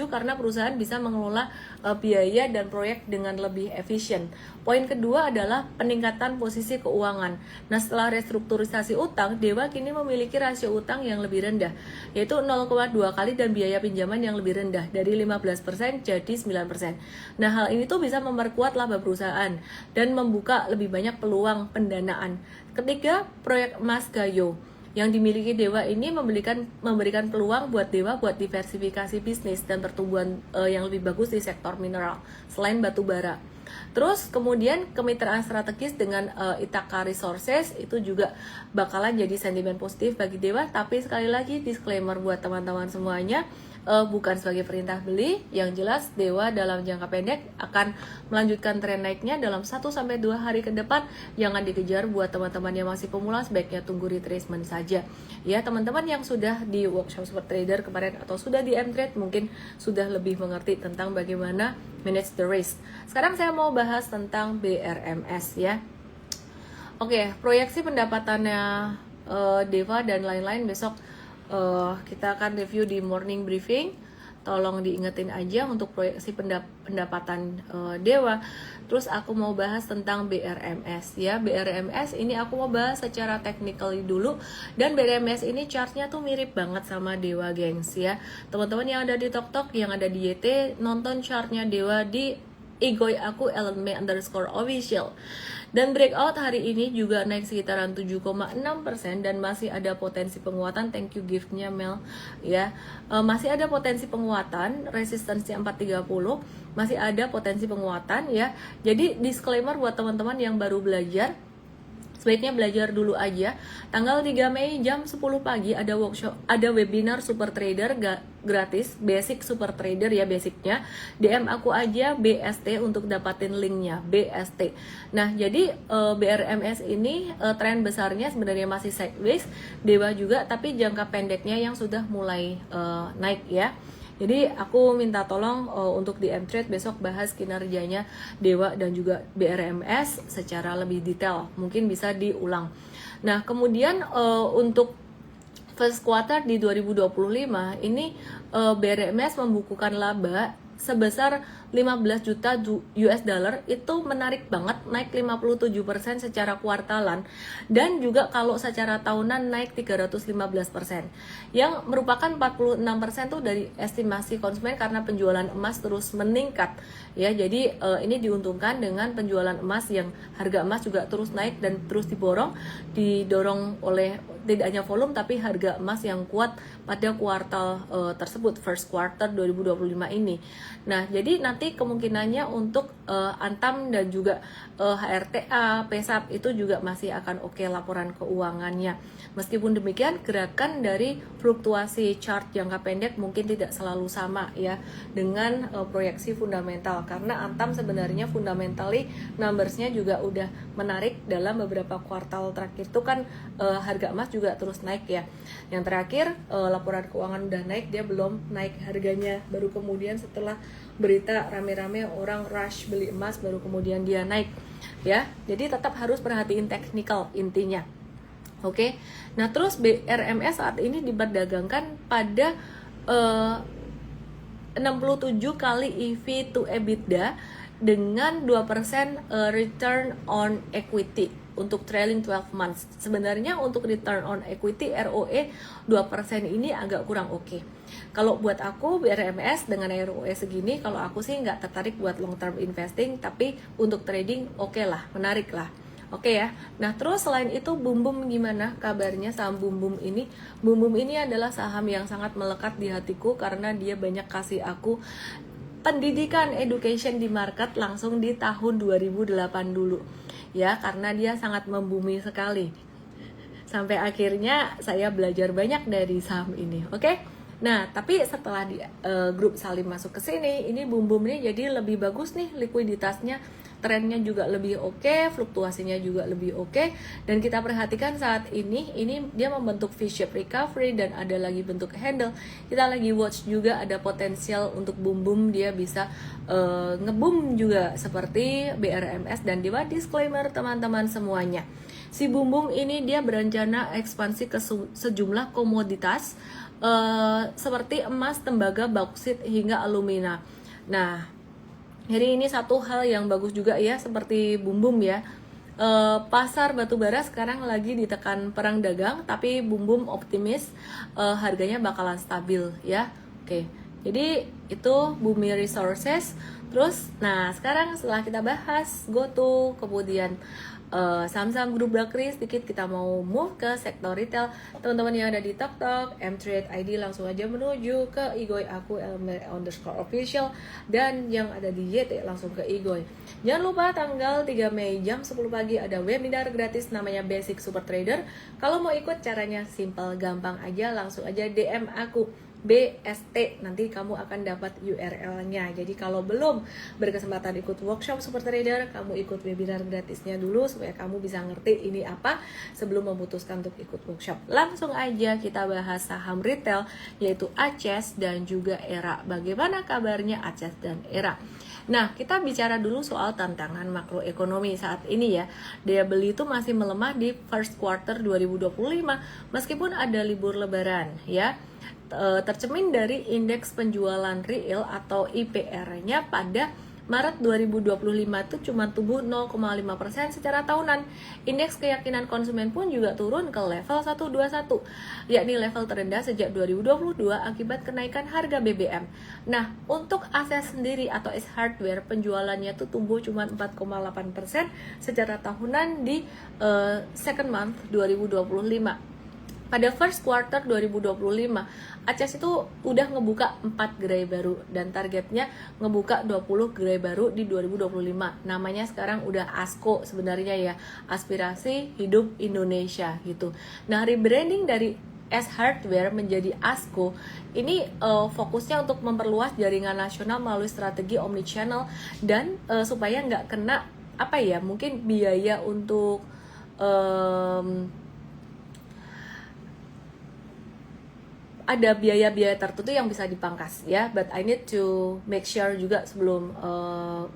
karena perusahaan bisa mengelola biaya dan proyek dengan lebih efisien. Poin kedua adalah peningkatan posisi keuangan. Nah, setelah restrukturisasi utang, Dewa kini memiliki rasio utang yang lebih rendah, yaitu 0,2 kali, dan biaya pinjaman yang lebih rendah dari 15% jadi 9%. Nah, hal ini tuh bisa memperkuat laba perusahaan dan membuka lebih banyak peluang pendanaan. Ketiga, proyek emas Gayo yang dimiliki Dewa ini memberikan peluang buat Dewa buat diversifikasi bisnis dan pertumbuhan yang lebih bagus di sektor mineral selain batu bara. Terus kemudian kemitraan strategis dengan Ithaka Resources itu juga bakalan jadi sentimen positif bagi Dewa. Tapi sekali lagi disclaimer buat teman-teman semuanya, bukan sebagai perintah beli. Yang jelas Dewa dalam jangka pendek akan melanjutkan tren naiknya dalam 1-2 hari ke depan. Jangan dikejar. Buat teman-teman yang masih pemula sebaiknya tunggu retracement saja ya. Teman-teman yang sudah di workshop Super Trader kemarin atau sudah di M-Trade mungkin sudah lebih mengerti tentang bagaimana manage the risk. Sekarang saya mau bahas tentang BRMS ya. Oke, proyeksi pendapatannya Deva dan lain-lain besok kita akan review di morning briefing. Tolong diingetin aja untuk proyeksi pendapatan Dewa. Terus aku mau bahas tentang BRMS ya. BRMS ini aku mau bahas secara technical dulu. Dan BRMS ini chartnya tuh mirip banget sama Dewa gengs ya. Teman-teman yang ada di TokTok, yang ada di YT, nonton chartnya Dewa di Igoy aku @official. Dan breakout hari ini juga naik sekitaran 7,6% dan masih ada potensi penguatan. Thank you giftnya Mel ya. Masih ada potensi penguatan, resistensinya 430, masih ada potensi penguatan ya. Jadi disclaimer buat teman-teman yang baru belajar, sebaiknya belajar dulu aja. Tanggal 3 Mei jam 10 pagi ada workshop, ada webinar Super Trader gratis, basic Super Trader ya basicnya. DM aku aja BST untuk dapatin linknya, BST. Nah jadi BRMS ini tren besarnya sebenarnya masih sideways, Dewa juga, tapi jangka pendeknya yang sudah mulai naik ya. Jadi aku minta tolong untuk di M-Trade besok bahas kinerjanya Dewa dan juga BRMS secara lebih detail. Mungkin bisa diulang. Nah kemudian untuk first quarter di 2025 ini BRMS membukukan laba sebesar 15 juta US dollar. Itu menarik banget, naik 57% secara kuartalan, dan juga kalau secara tahunan naik 315%, yang merupakan 46% tuh dari estimasi konsumen karena penjualan emas terus meningkat ya. Jadi ini diuntungkan dengan penjualan emas yang harga emas juga terus naik dan terus didorong oleh tidak hanya volume tapi harga emas yang kuat pada kuartal tersebut, first quarter 2025 ini. Nah, jadi nanti kemungkinannya untuk Antam dan juga HRTA, PESAP itu juga masih akan oke laporan keuangannya. Meskipun demikian, gerakan dari fluktuasi chart jangka pendek mungkin tidak selalu sama ya dengan proyeksi fundamental, karena Antam sebenarnya fundamentally numbersnya juga udah menarik dalam beberapa kuartal terakhir itu kan harga emas juga terus naik ya. Yang terakhir laporan keuangan udah naik, dia belum naik harganya, baru kemudian setelah berita rame-rame orang rush beli emas baru kemudian dia naik ya. Jadi tetap harus perhatiin teknikal intinya. Oke. Nah, terus BRMS saat ini diperdagangkan pada 67 kali EV to EBITDA dengan 2% return on equity untuk trailing 12 months. Sebenarnya untuk return on equity ROE 2% ini agak kurang oke. Kalau buat aku BRMS dengan ROE segini, kalau aku sih nggak tertarik buat long term investing, tapi untuk trading oke lah, menarik lah. Oke ya. Nah, terus selain itu Bum Bum gimana kabarnya saham Bum Bum ini? Bum Bum ini adalah saham yang sangat melekat di hatiku karena dia banyak kasih aku pendidikan education di market langsung di tahun 2008 dulu. Ya, karena dia sangat membumi sekali. Sampai akhirnya saya belajar banyak dari saham ini. Oke? Nah, tapi setelah di grup Salim masuk ke sini, ini Bum Bum ini jadi lebih bagus nih likuiditasnya, trennya juga lebih oke, fluktuasinya juga lebih oke. Dan kita perhatikan saat ini dia membentuk V-shape recovery dan ada lagi bentuk handle. Kita lagi watch juga ada potensial untuk Bum Bum dia bisa ngeboom juga seperti BRMS dan Dewa. Disclaimer teman-teman semuanya, si Bum Bum ini dia berencana ekspansi ke sejumlah komoditas seperti emas, tembaga, bauksit hingga alumina. Nah, jadi ini satu hal yang bagus juga ya, seperti Bum Bum ya. Pasar batubara sekarang lagi ditekan perang dagang, tapi Bum Bum optimis harganya bakalan stabil ya. Oke. Jadi itu Bumi Resources. Terus, nah sekarang setelah kita bahas GoTo, kemudian saham-saham grup Bakri, sedikit kita mau move ke sektor retail. Teman-teman yang ada di TokTok, M-Trade ID langsung aja menuju ke Igoy aku _official, dan yang ada di YT langsung ke Igoy. Jangan lupa tanggal 3 Mei jam 10 pagi ada webinar gratis namanya Basic Super Trader. Kalau mau ikut caranya simple, gampang aja, langsung aja DM aku BST, nanti kamu akan dapat URL-nya. Jadi kalau belum berkesempatan ikut workshop Super Trader, kamu ikut webinar gratisnya dulu supaya kamu bisa ngerti ini apa sebelum memutuskan untuk ikut workshop. Langsung aja kita bahas saham retail yaitu ACES dan juga ERA. Bagaimana kabarnya ACES dan ERA? Nah, kita bicara dulu soal tantangan makroekonomi saat ini ya. Daya beli itu masih melemah di first quarter 2025 meskipun ada libur lebaran ya. Tercermin dari indeks penjualan real atau IPR-nya pada Maret 2025 itu cuma tumbuh 0,5% secara tahunan. Indeks keyakinan konsumen pun juga turun ke level 121, yakni level terendah sejak 2022 akibat kenaikan harga BBM. Nah, untuk ACES sendiri atau ACES Hardware, penjualannya tuh tumbuh cuma 4,8% secara tahunan di second month 2025. Pada first quarter 2025, ACES itu udah ngebuka 4 gerai baru dan targetnya ngebuka 20 gerai baru di 2025. Namanya sekarang udah ASKO sebenarnya ya, Aspirasi Hidup Indonesia gitu. Nah, rebranding dari ACES Hardware menjadi ASKO ini fokusnya untuk memperluas jaringan nasional melalui strategi omnichannel dan supaya nggak kena mungkin biaya untuk ada biaya-biaya tertentu yang bisa dipangkas ya, but I need to make sure juga sebelum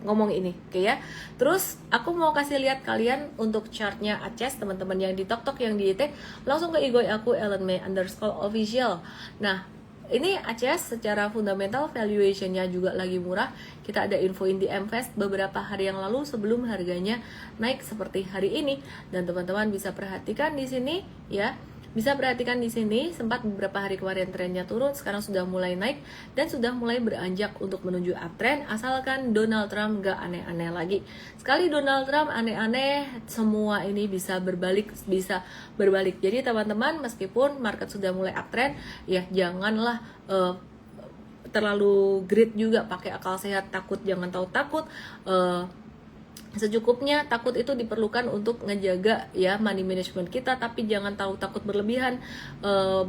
ngomong ini, oke ya. Terus aku mau kasih lihat kalian untuk chartnya ACES, teman-teman yang di TokTok, yang di IT, langsung ke IG aku @ellenmay_official. Nah, ini ACES secara fundamental valuationnya juga lagi murah. Kita ada infoin di MFest beberapa hari yang lalu sebelum harganya naik seperti hari ini, dan teman-teman bisa perhatikan di sini ya. Bisa perhatikan di sini, sempat beberapa hari kemarin trennya turun, sekarang sudah mulai naik dan sudah mulai beranjak untuk menuju uptrend, asalkan Donald Trump gak aneh-aneh lagi. Sekali Donald Trump aneh-aneh, semua ini bisa berbalik. Jadi teman-teman, meskipun market sudah mulai uptrend, ya janganlah terlalu greed juga, pakai akal sehat, jangan tahu takut. Secukupnya, takut itu diperlukan untuk ngejaga ya money management kita, tapi jangan tahu takut berlebihan,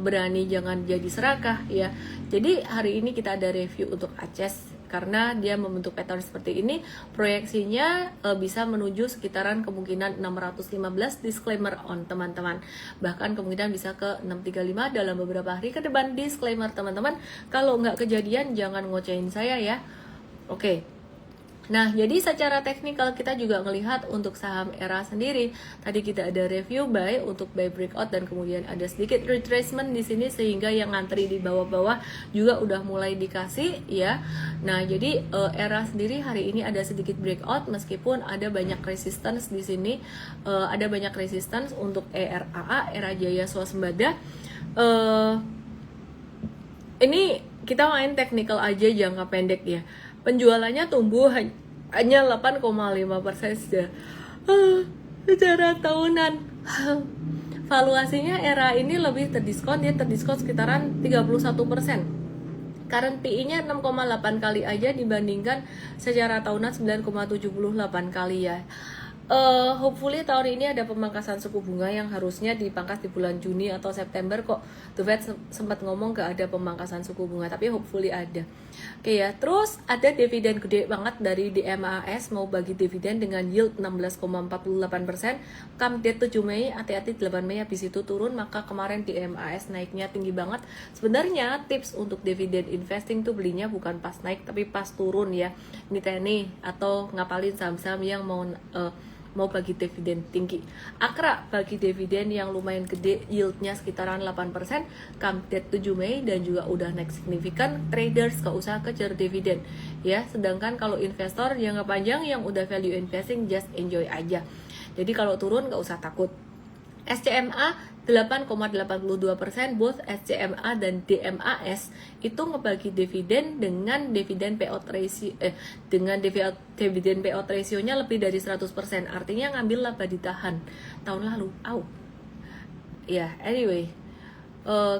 berani jangan jadi serakah ya. Jadi hari ini kita ada review untuk ACES karena dia membentuk pattern seperti ini, proyeksinya bisa menuju sekitaran kemungkinan 615, disclaimer on teman-teman, bahkan kemungkinan bisa ke 635 dalam beberapa hari ke depan. Disclaimer teman-teman, kalau nggak kejadian jangan ngocehin saya ya. Oke. Nah, jadi secara teknikal kita juga melihat untuk saham ERA sendiri. Tadi kita ada review buy untuk buy breakout dan kemudian ada sedikit retracement di sini sehingga yang ngantri di bawah-bawah juga udah mulai dikasih ya. Nah, jadi ERA sendiri hari ini ada sedikit breakout meskipun ada banyak resistance di sini. Ada banyak resistance untuk ERAA, ERA Jaya Swasembada. Ini kita main teknikal aja jangka pendek ya. Penjualannya tumbuh hanya 8,5% saja secara tahunan. Valuasinya ERA ini lebih terdiskon, dia terdiskon sekitaran 31%. Current PE-nya 6,8 kali aja dibandingkan secara tahunan 9,78 kali ya. Hopefully tahun ini ada pemangkasan suku bunga yang harusnya dipangkas di bulan Juni atau September kok. The Fed sempat ngomong gak ada pemangkasan suku bunga, tapi hopefully ada. Oke ya, terus ada dividen gede banget dari DMAS mau bagi dividen dengan yield 16,48%. Come date 7 Mei, hati-hati 8 Mei habis itu turun, maka kemarin DMAS naiknya tinggi banget. Sebenarnya tips untuk dividen investing tuh belinya bukan pas naik tapi pas turun ya. Ini atau ngapalin saham-saham yang mau bagi dividen tinggi. Akra bagi dividen yang lumayan gede, yieldnya sekitaran 8%, come date 7 Mei dan juga udah naik signifikan. Traders gak usah kejar dividen ya, sedangkan kalau investor jangka panjang yang udah value investing just enjoy aja. Jadi kalau turun gak usah takut. SCMA 8,82%, both SCMA dan DMAS itu ngebagi dividen dengan dividen payout ratio dividen payout ratio-nya lebih dari 100%. Artinya ngambil laba ditahan tahun lalu. Ya, anyway,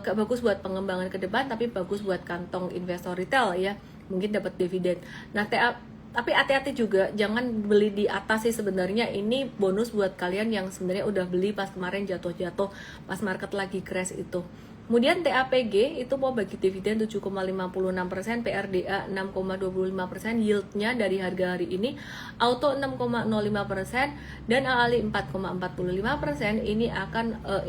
gak bagus buat pengembangan ke depan, tapi bagus buat kantong investor retail ya. Mungkin dapat dividen. Nah, tapi hati-hati juga, jangan beli di atas sih sebenarnya. Ini bonus buat kalian yang sebenarnya udah beli pas kemarin jatuh-jatuh, pas market lagi crash itu. Kemudian TAPG itu mau bagi dividen 7,56%, PRDA 6,25%, yieldnya dari harga hari ini auto 6,05% dan AALI 4,45%. Ini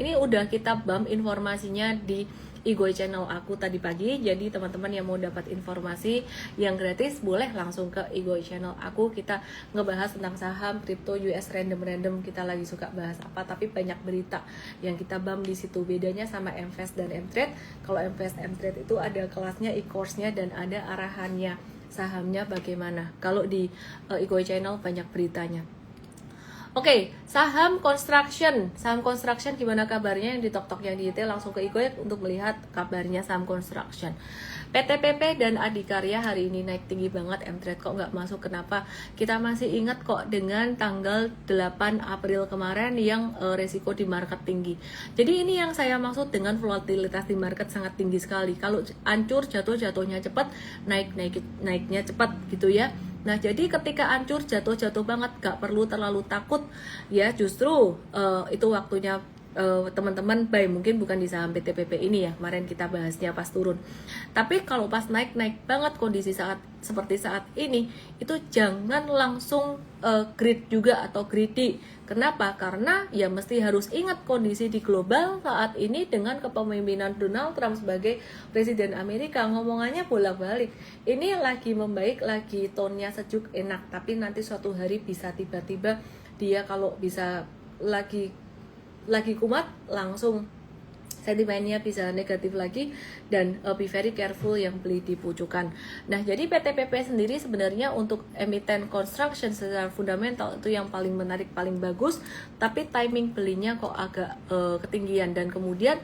ini udah kita bump informasinya di Igoy channel aku tadi pagi. Jadi teman-teman yang mau dapat informasi yang gratis boleh langsung ke Igoy channel aku. Kita ngebahas tentang saham, kripto, US random. Kita lagi suka bahas apa, tapi banyak berita yang kita bump di situ. Bedanya sama Mvest dan Mtrade. Kalau Mvest Mtrade itu ada kelasnya, e-course-nya, dan ada arahannya sahamnya bagaimana. Kalau di Igoy channel banyak beritanya. Oke, saham construction gimana kabarnya? Yang di tok-tok yang di detail langsung ke Igoy untuk melihat kabarnya saham construction. PTPP dan Adikarya hari ini naik tinggi banget. Mtrade kok nggak masuk, kenapa? Kita masih ingat kok dengan tanggal 8 April kemarin yang resiko di market tinggi. Jadi ini yang saya maksud dengan volatilitas di market sangat tinggi sekali. Kalau hancur, jatuhnya cepat, naiknya cepat gitu ya. Nah, jadi ketika hancur, jatuh banget, gak perlu terlalu takut ya. Justru itu waktunya teman-teman buy, mungkin bukan di saham PTPP ini ya, kemarin kita bahasnya pas turun. Tapi kalau pas naik banget kondisi seperti saat ini, itu jangan langsung greed juga atau greedy. Kenapa? Karena ya mesti harus ingat kondisi di global saat ini dengan kepemimpinan Donald Trump sebagai Presiden Amerika. Ngomongannya bolak-balik. Ini lagi membaik, lagi tone-nya sejuk, enak. Tapi nanti suatu hari bisa tiba-tiba dia kalau bisa lagi kumat, langsung sentimennya bisa negatif lagi, dan be very careful yang beli di pucukan. Nah, jadi PTPP sendiri sebenarnya untuk emiten construction secara fundamental itu yang paling menarik, paling bagus, tapi timing belinya kok agak ketinggian. Dan kemudian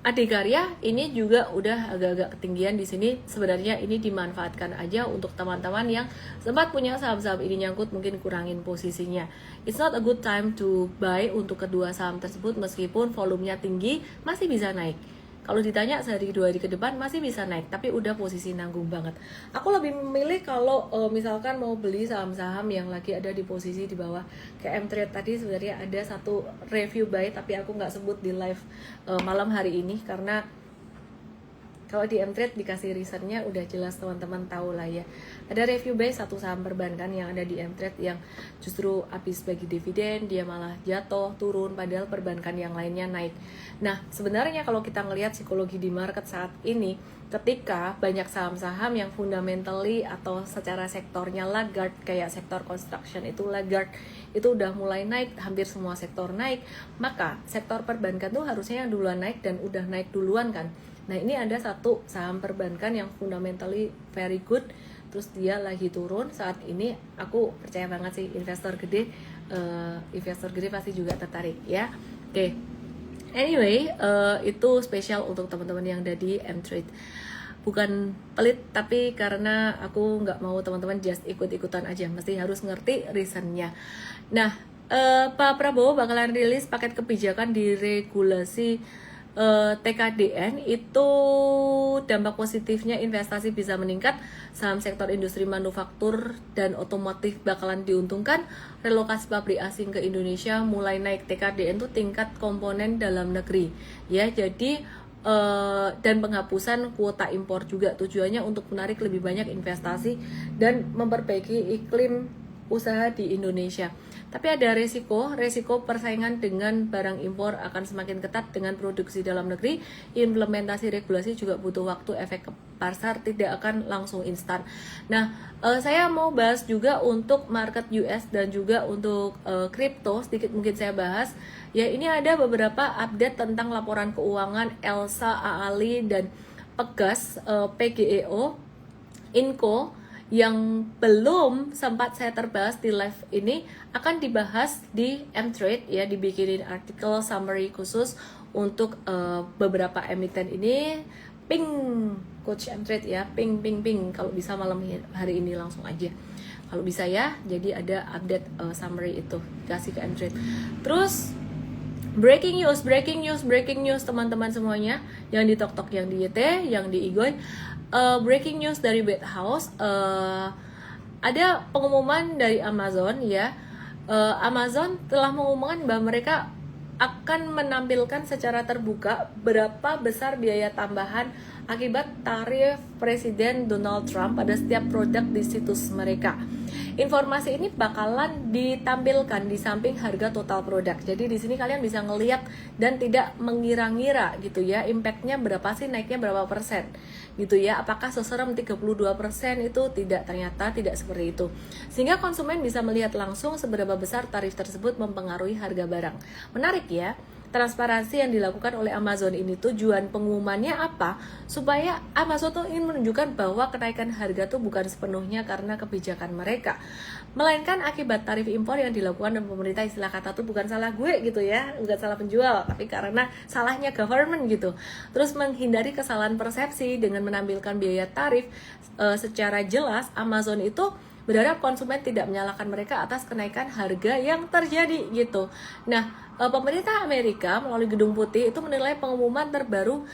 Adikarya ini juga udah agak-agak ketinggian di sini. Sebenarnya ini dimanfaatkan aja untuk teman-teman yang sempat punya saham-saham ini nyangkut, mungkin kurangin posisinya. It's not a good time to buy untuk kedua saham tersebut, meskipun volumenya tinggi masih bisa naik. Kalau ditanya sehari 2 hari ke depan masih bisa naik, tapi udah posisi nanggung banget. Aku lebih memilih kalau misalkan mau beli saham-saham yang lagi ada di posisi di bawah. Kayak Mtrade tadi sebenarnya ada satu review buy, tapi aku nggak sebut di live malam hari ini karena kalau di Mtrade dikasih reasonnya udah jelas, teman-teman tahu lah ya. Ada review buy satu saham perbankan yang ada di Mtrade yang justru habis bagi dividen dia malah jatuh, turun, padahal perbankan yang lainnya naik. Nah, sebenarnya kalau kita ngelihat psikologi di market saat ini, ketika banyak saham-saham yang fundamentally atau secara sektornya laggard, kayak sektor construction itu laggard, itu udah mulai naik, hampir semua sektor naik, maka sektor perbankan tuh harusnya yang duluan naik dan udah naik duluan kan. Nah, ini ada satu saham perbankan yang fundamentally very good, terus dia lagi turun saat ini. Aku percaya banget sih investor gede pasti juga tertarik ya. Oke. Anyway, itu spesial untuk teman-teman yang ada di Mtrade. Bukan pelit, tapi karena aku nggak mau teman-teman just ikut-ikutan aja, mesti harus ngerti reasonnya. Nah, Pak Prabowo bakalan rilis paket kebijakan di regulasi TKDN. Itu dampak positifnya investasi bisa meningkat, saham sektor industri manufaktur dan otomotif bakalan diuntungkan, relokasi pabrik asing ke Indonesia mulai naik. TKDN itu tingkat komponen dalam negeri ya, jadi dan penghapusan kuota impor juga tujuannya untuk menarik lebih banyak investasi dan memperbaiki iklim usaha di Indonesia. Tapi ada resiko persaingan dengan barang impor akan semakin ketat dengan produksi dalam negeri. Implementasi regulasi juga butuh waktu, efek ke pasar tidak akan langsung instan. Nah, saya mau bahas juga untuk market US dan juga untuk kripto, sedikit mungkin saya bahas. Ya, ini ada beberapa update tentang laporan keuangan Elsa, AALI, dan Pegas, PGEO, Inco, yang belum sempat saya terbahas di live ini akan dibahas di Mtrade ya, dibikinin artikel summary khusus untuk beberapa emiten ini. Ping coach Mtrade ya, ping kalau bisa malam hari ini langsung aja kalau bisa ya. Jadi ada update summary itu kasih ke Mtrade. Terus breaking news teman-teman semuanya yang di tok-tok, yang di YT, yang di Igoy. Breaking news dari White House, ada pengumuman dari Amazon ya. Amazon telah mengumumkan bahwa mereka akan menampilkan secara terbuka berapa besar biaya tambahan akibat tarif Presiden Donald Trump pada setiap produk di situs mereka. Informasi ini bakalan ditampilkan di samping harga total produk. Jadi di sini kalian bisa ngeliat dan tidak mengira-ngira gitu ya, impactnya berapa sih, naiknya berapa persen gitu ya. Apakah seserem 32% itu? Tidak, ternyata tidak seperti itu. Sehingga konsumen bisa melihat langsung seberapa besar tarif tersebut mempengaruhi harga barang. Menarik ya. Transparansi yang dilakukan oleh Amazon ini, tujuan pengumumannya apa? Supaya Amazon tuh ingin menunjukkan bahwa kenaikan harga tuh bukan sepenuhnya karena kebijakan mereka, melainkan akibat tarif impor yang dilakukan oleh pemerintah. Istilah kata tuh bukan salah gue gitu ya, bukan salah penjual, tapi karena salahnya government gitu. Terus menghindari kesalahan persepsi dengan menampilkan biaya tarif secara jelas, Amazon itu berharap konsumen tidak menyalahkan mereka atas kenaikan harga yang terjadi gitu. Nah, pemerintah Amerika melalui Gedung Putih itu menilai pengumuman terbaru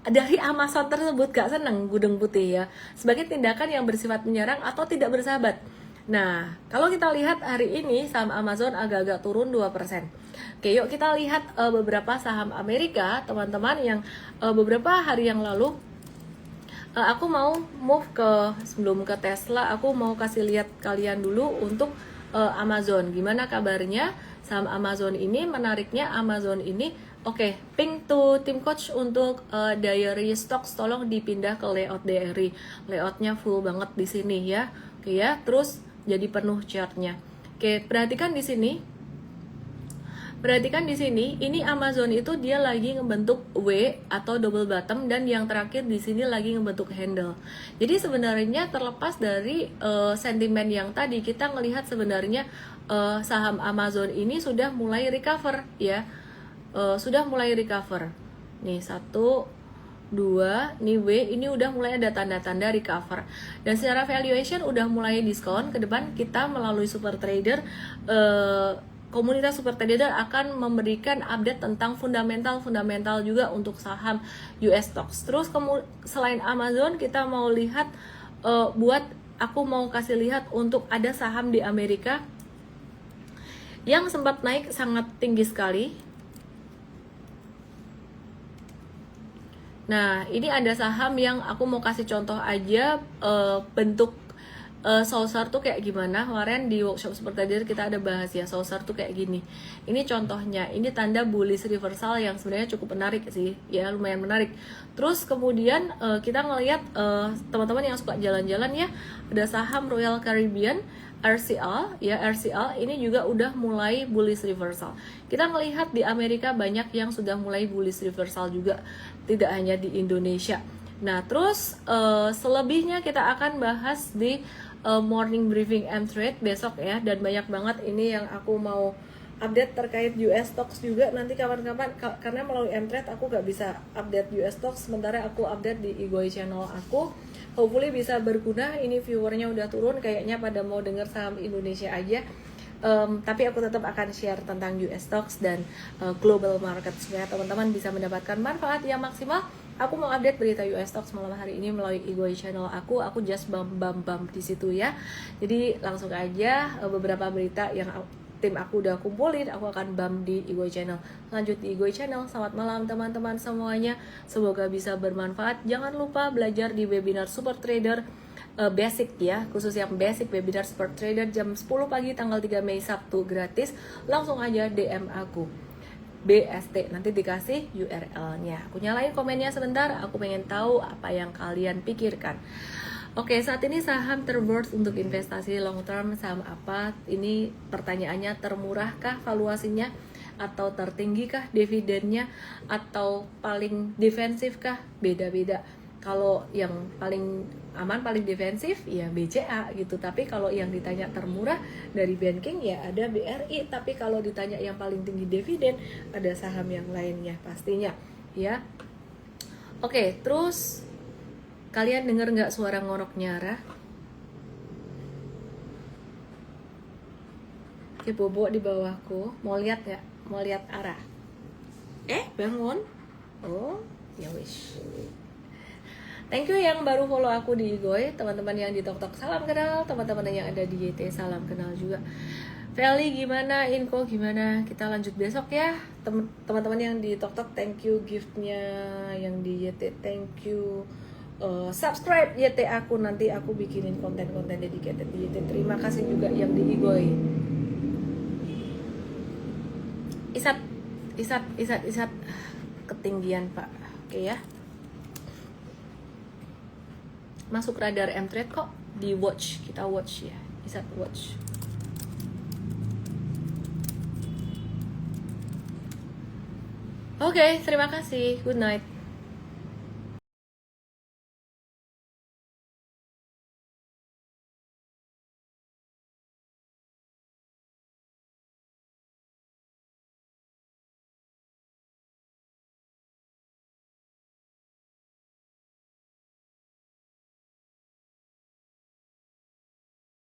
dari Amazon tersebut, gak seneng Gedung Putih ya, sebagai tindakan yang bersifat menyerang atau tidak bersahabat. Nah, kalau kita lihat hari ini saham Amazon agak-agak turun 2%. Oke, yuk kita lihat beberapa saham Amerika, teman-teman, yang beberapa hari yang lalu aku mau move sebelum ke Tesla, aku mau kasih lihat kalian dulu untuk Amazon. Gimana kabarnya saham Amazon ini? Menariknya Amazon ini, oke, ping to tim coach untuk diary stocks, tolong dipindah ke layout diary. Layoutnya full banget di sini ya. Oke ya, terus jadi penuh chartnya. Oke, perhatikan di sini. Perhatikan di sini, ini Amazon itu dia lagi ngebentuk W atau double bottom, dan yang terakhir di sini lagi ngebentuk handle. Jadi sebenarnya terlepas dari sentimen yang tadi, kita ngelihat sebenarnya saham Amazon ini sudah mulai recover ya, sudah mulai recover. Nih 1, 2, nih W ini udah mulai ada tanda-tanda recover, dan secara valuation udah mulai diskon. Ke depan kita melalui super trader, komunitas super trader akan memberikan update tentang fundamental juga untuk saham US stocks. Terus selain Amazon, kita mau lihat aku mau kasih lihat untuk ada saham di Amerika yang sempat naik sangat tinggi sekali. Nah, ini ada saham yang aku mau kasih contoh aja bentuk Saucer tuh kayak gimana. Kemarin di workshop super trader kita ada bahas ya, Saucer tuh kayak gini. Ini contohnya, ini tanda bullish reversal yang sebenarnya cukup menarik sih ya, lumayan menarik. Terus kemudian kita ngelihat teman-teman yang suka jalan-jalan ya, ada saham Royal Caribbean RCL ya, RCL ini juga udah mulai bullish reversal. Kita ngelihat di Amerika banyak yang sudah mulai bullish reversal juga, tidak hanya di Indonesia. Nah, terus selebihnya kita akan bahas di morning briefing M-Trade besok ya, dan banyak banget ini yang aku mau update terkait US stocks juga nanti kapan-kapan, karena melalui M-Trade aku gak bisa update US stocks, sementara aku update di Igoi channel aku. Hopefully bisa berguna. Ini viewernya udah turun, kayaknya pada mau denger saham Indonesia aja. Tapi aku tetap akan share tentang US stocks dan global market supaya teman-teman bisa mendapatkan manfaat yang maksimal. Aku mau update berita US stocks malam hari ini melalui Igoi channel aku just bam di situ ya. Jadi langsung aja beberapa berita yang tim aku udah kumpulin, aku akan bam di Igoi channel. Lanjut di Igoi channel. Selamat malam teman-teman semuanya. Semoga bisa bermanfaat. Jangan lupa belajar di webinar Super Trader basic ya, khusus yang basic webinar Super Trader jam 10 pagi tanggal 3 Mei Sabtu, gratis. Langsung aja DM aku BST, nanti dikasih URL-nya. Aku nyalain komennya sebentar, aku pengen tahu apa yang kalian pikirkan. Oke, saat ini saham terworth untuk investasi long term saham apa? Ini pertanyaannya, termurahkah valuasinya, atau tertinggikah dividennya, atau paling defensifkah? Beda-beda. Kalau yang paling aman, paling defensif ya BCA gitu. Tapi kalau yang ditanya termurah dari banking ya ada BRI. Tapi kalau ditanya yang paling tinggi dividen, ada saham yang lainnya pastinya ya. Oke, terus kalian dengar nggak suara ngoroknya Ara? Oke, Bobo di bawahku mau lihat nggak? Mau lihat Ara? Bangun? Oh ya wish. Thank you yang baru follow aku di Igoi, teman-teman yang di TokTok salam kenal, teman-teman yang ada di YT salam kenal juga. Feli gimana, Inko gimana? Kita lanjut besok ya. Teman-teman yang di TokTok, thank you giftnya. Yang di YT, thank you. Subscribe YT aku, nanti aku bikinin konten-konten dedicated di YT. Terima kasih juga yang di Igoy. Isat ketinggian Pak. Oke ya. Masuk radar M-Trade kok di watch, kita watch ya. Isat watch. Oke, terima kasih. Good night.